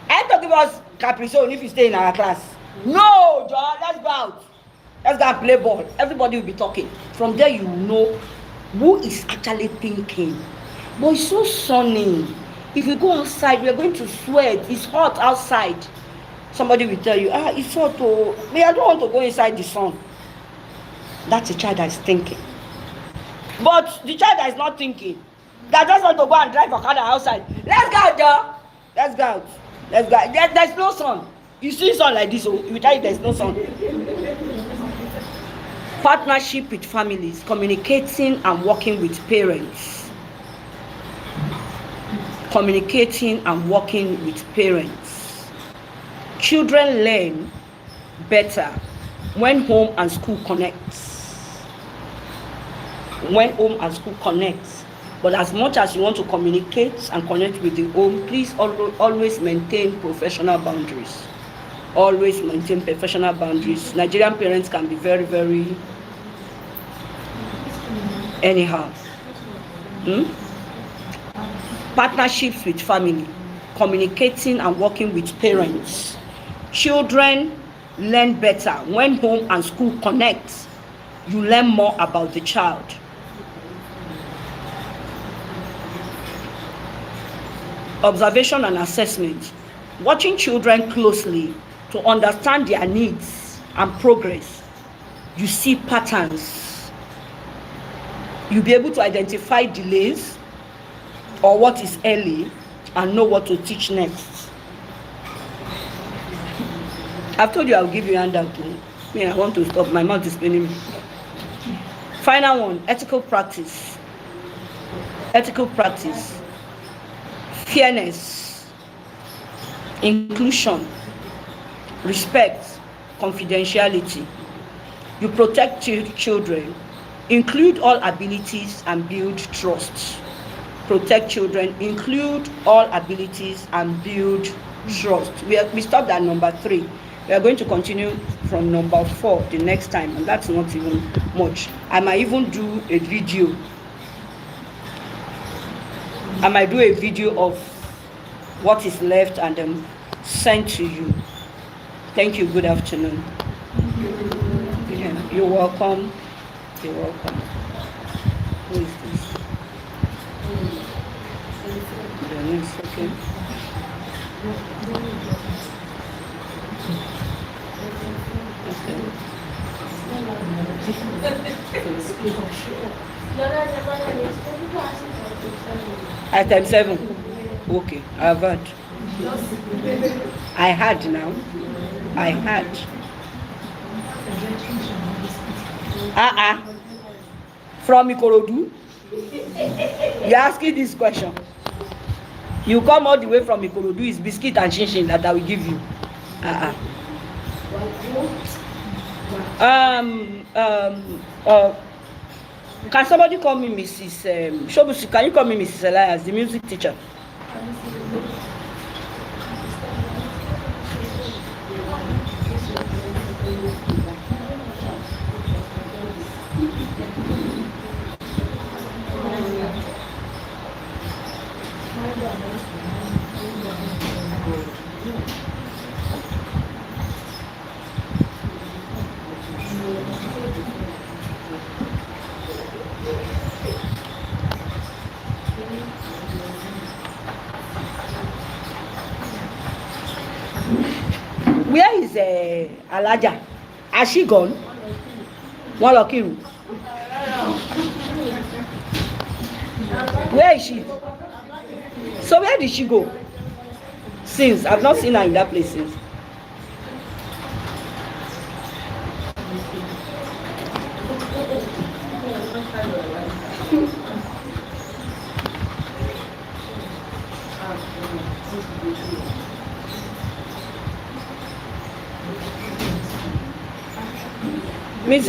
I don't give us Capri-Sun if you stay in our class. No, John, let's go out. Let's go and play ball. Everybody will be talking. From there, you will know who is actually thinking. But it's so sunny. If you go outside, we are going to sweat. It's hot outside. Somebody will tell you, it's hot. Oh, I don't want to go inside the sun. That's a child that is thinking. But the child that is not thinking, that just want to go and drive a car outside. Let's go out there. Let's go out. Let's go. There's no sun. You see sun like this, you tell you there's no sun. Partnership with families, communicating and working with parents. Communicating and working with parents. Children learn better when home and school connects. When home and school connects. But as much as you want to communicate and connect with the home, please always maintain professional boundaries. Always maintain professional boundaries. Nigerian parents can be very, very anyhow. Partnerships with family, communicating and working with parents. Children learn better when home and school connect. You learn more about the child. Observation and assessment. Watching children closely to understand their needs and progress. You see patterns. You'll be able to identify delays or what is early and know what to teach next. I've told you I'll give you a handout. I want to stop. My mouth is spinning me. Final one, ethical practice. Ethical practice. Fairness. Inclusion. Respect. Confidentiality. You protect children, include all abilities and build trust. Protect children, include all abilities and build trust. We stopped at number 3. We are going to continue from number 4 the next time, and that's not even much. I might even do a video. I might do a video of what is left and then send to you. Thank you. Good afternoon. Yeah, you're welcome. You're welcome. Who is this? Yes, okay. Item 7. Okay, I've heard. I had now. I had. From Ikorodu? You're asking this question. You come all the way from Ikorodu, it's biscuit and chinchin that I will give you. Can somebody call me Mrs. Shobusi? Can you call me Mrs. Elias, the music teacher? Where is Alaja? Has she gone? One lucky. Where is she? So where did she go? Since I've not seen her in that place since. Miss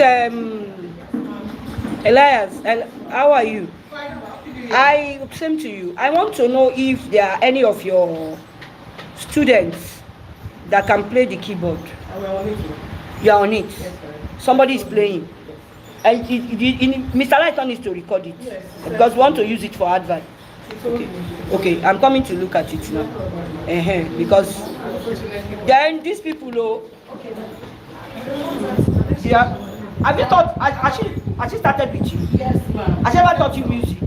Elias, how are you? I same to you. I want to know if there are any of your students that can play the keyboard. You are on it. Somebody is playing. And Mr. Lighton needs to record it because we want to use it for advert. Okay, I'm coming to look at it now. Because then these people, yeah. Have you thought? Has she started with you? Yes, ma'am. Has she ever taught you music?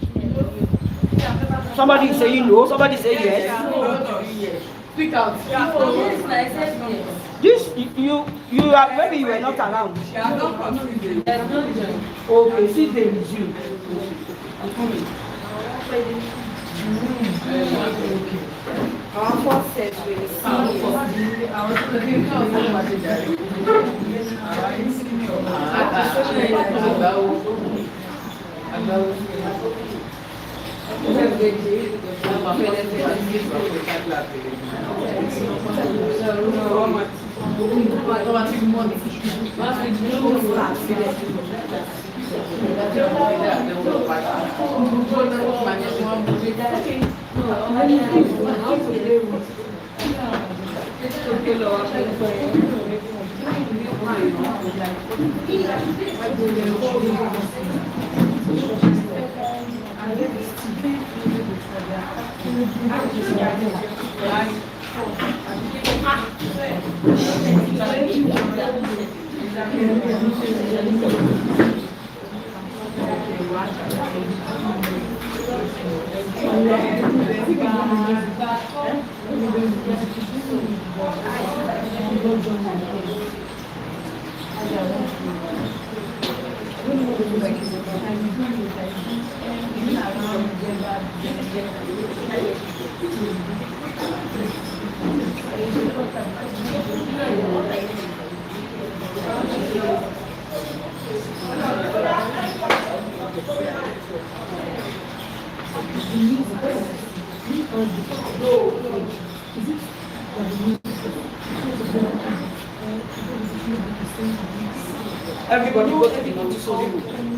Somebody is saying no. Somebody say yes. Speak out. Yes, I said yes. This you are, maybe you were not around. Okay, sit there with you. I'm coming. Our first set will see. everybody go to the Montessori room.